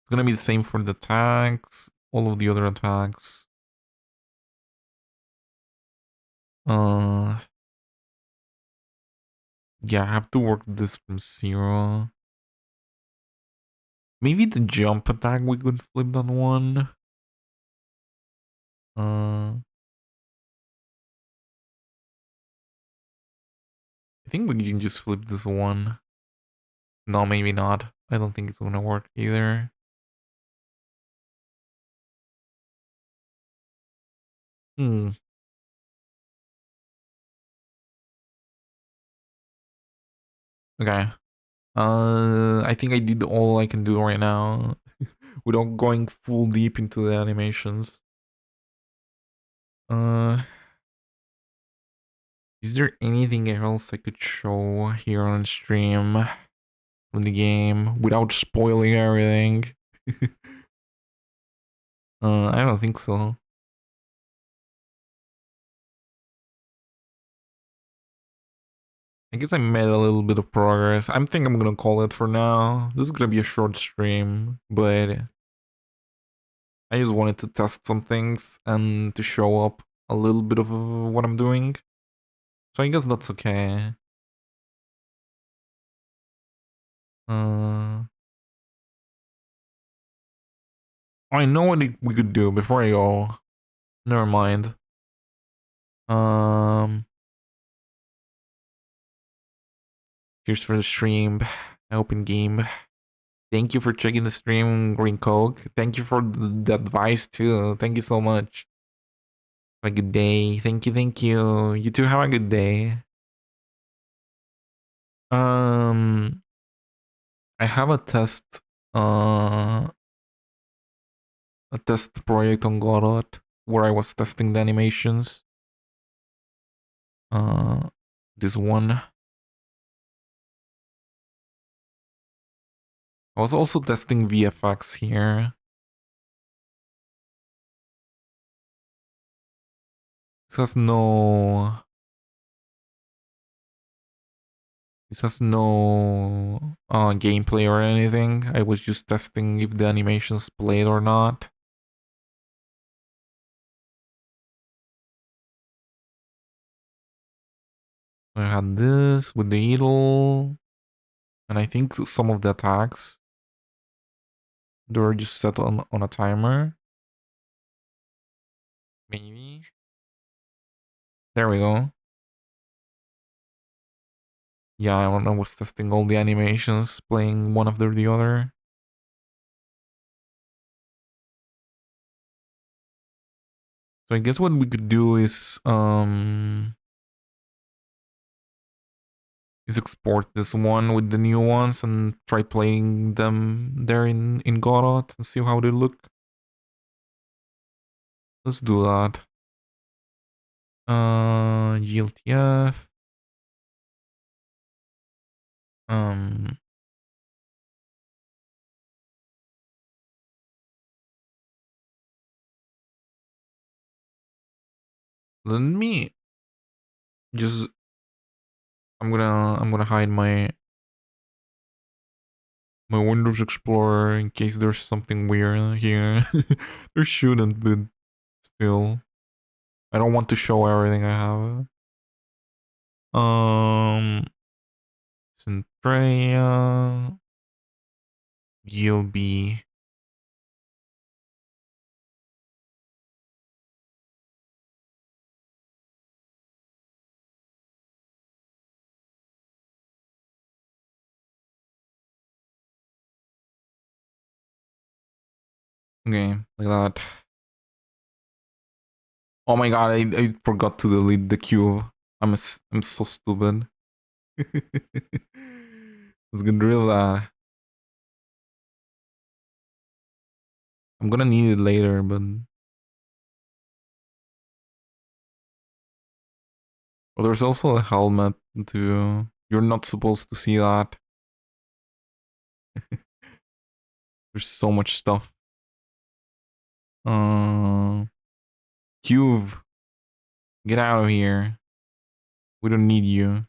it's gonna be the same for the attacks, all of the other attacks. Uh, yeah, I have to work this from 0. Maybe the jump attack we could flip that one. I think we can just flip this one. No, maybe not. I don't think it's gonna work either. Hmm. Okay. I think I did all I can do right now without going full deep into the animations. Uh, is there anything else I could show here on stream from the game without spoiling everything? I don't think so. I guess I made a little bit of progress. I think I'm gonna call it for now. This is gonna be a short stream, but I just wanted to test some things and to show up a little bit of what I'm doing. So I guess that's okay. Uh, I know what we could do before I go. Never mind. Um, Here's for the stream. Open game. Thank you for checking the stream, Green Coke. Thank you for the advice too. Thank you so much. Have a good day. Thank you, thank you. You too have a good day. Um, I have uh a test project on Godot where I was testing the animations. Uh, this one. I was also testing VFX here. This has no. This has no gameplay or anything. I was just testing if the animations played or not. I had this with the eagle, and I think some of the attacks they were just set on a timer. Maybe. There we go. Yeah, I was testing all the animations, playing one after the other. So I guess what we could do is export this one with the new ones and try playing them there in Godot and see how they look. Let's do that. GLTF. Um, Let me just. I'm gonna hide my Windows Explorer in case there's something weird here. There shouldn't, but still, I don't want to show everything I have. Zentreya, GLB. Okay, like that. Oh my god, I forgot to delete the cube. I'm so stupid. Let's get rid of that. I'm gonna need it later, but oh, there's also a helmet too. You're not supposed to see that. There's so much stuff. Uh, Cube, get out of here. We don't need you.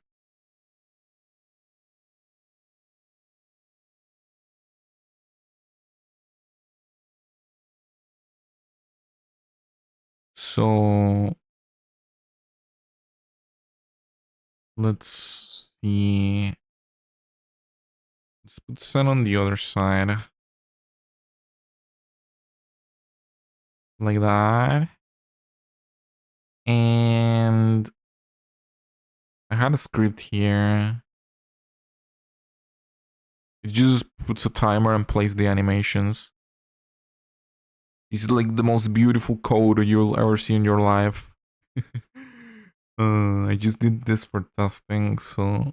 So let's see. Let's put Sun on the other side. Like that. And I had a script here. It just puts a timer and plays the animations. It's like the most beautiful code you'll ever see in your life. I just did this for testing, so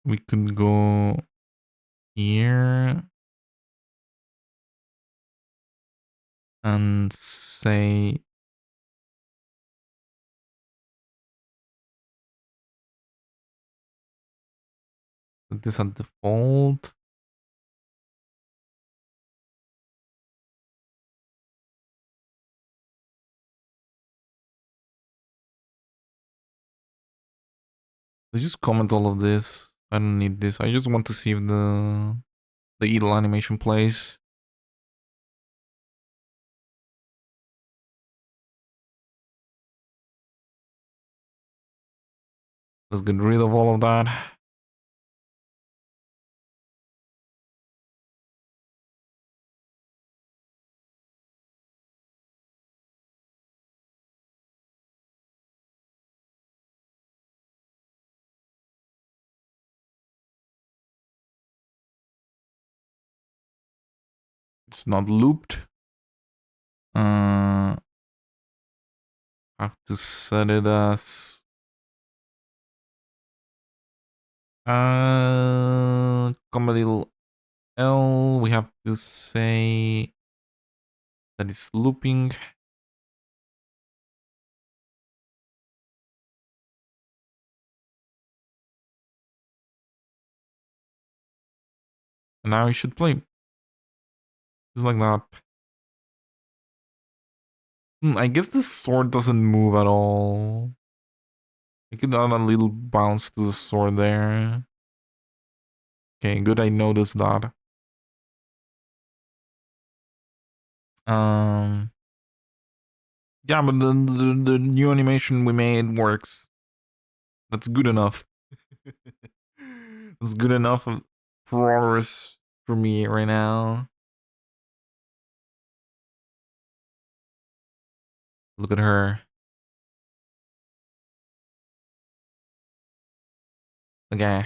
we could go here and say put this at default. Let's just comment all of this. I don't need this. I just want to see if the idle animation plays. Let's get rid of all of that. It's not looped. Have to set it as comma little L. We have to say that it's looping. And now it should play. Just like that. I guess the sword doesn't move at all. I could add a little bounce to the sword there. Okay, good I noticed that. Um yeah, but the new animation we made works. That's good enough. That's good enough of progress for me right now. Look at her. Okay.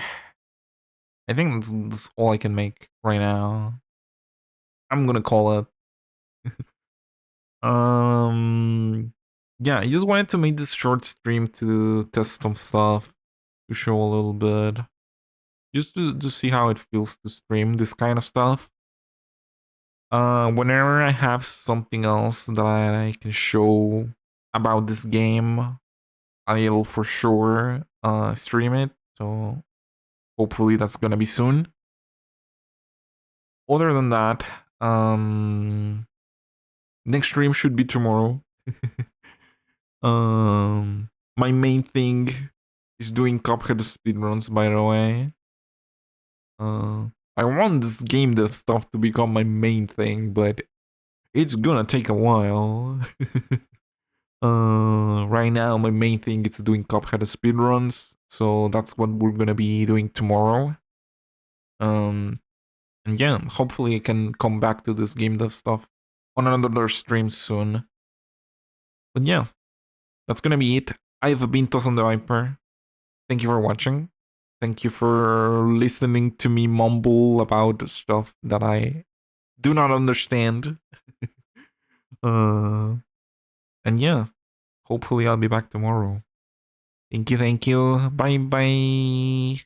I think that's all I can make right now. I'm gonna call it. Yeah, I just wanted to make this short stream to test some stuff, to show a little bit. Just to see how it feels to stream this kind of stuff. Whenever I have something else that I can show about this game, I'll for sure stream it. So hopefully that's gonna be soon. Other than that, next stream should be tomorrow. My main thing is doing Cuphead speedruns, by the way. I want this game dev stuff to become my main thing, but it's gonna take a while. Right now my main thing is doing Cuphead speedruns, so that's what we're gonna be doing tomorrow. And yeah, hopefully I can come back to this game dev stuff on another stream soon. But yeah, that's gonna be it. I've been Toss on the Viper. Thank you for watching. Thank you for listening to me mumble about stuff that I do not understand. uh, and yeah, hopefully I'll be back tomorrow. Thank you, thank you. Bye bye.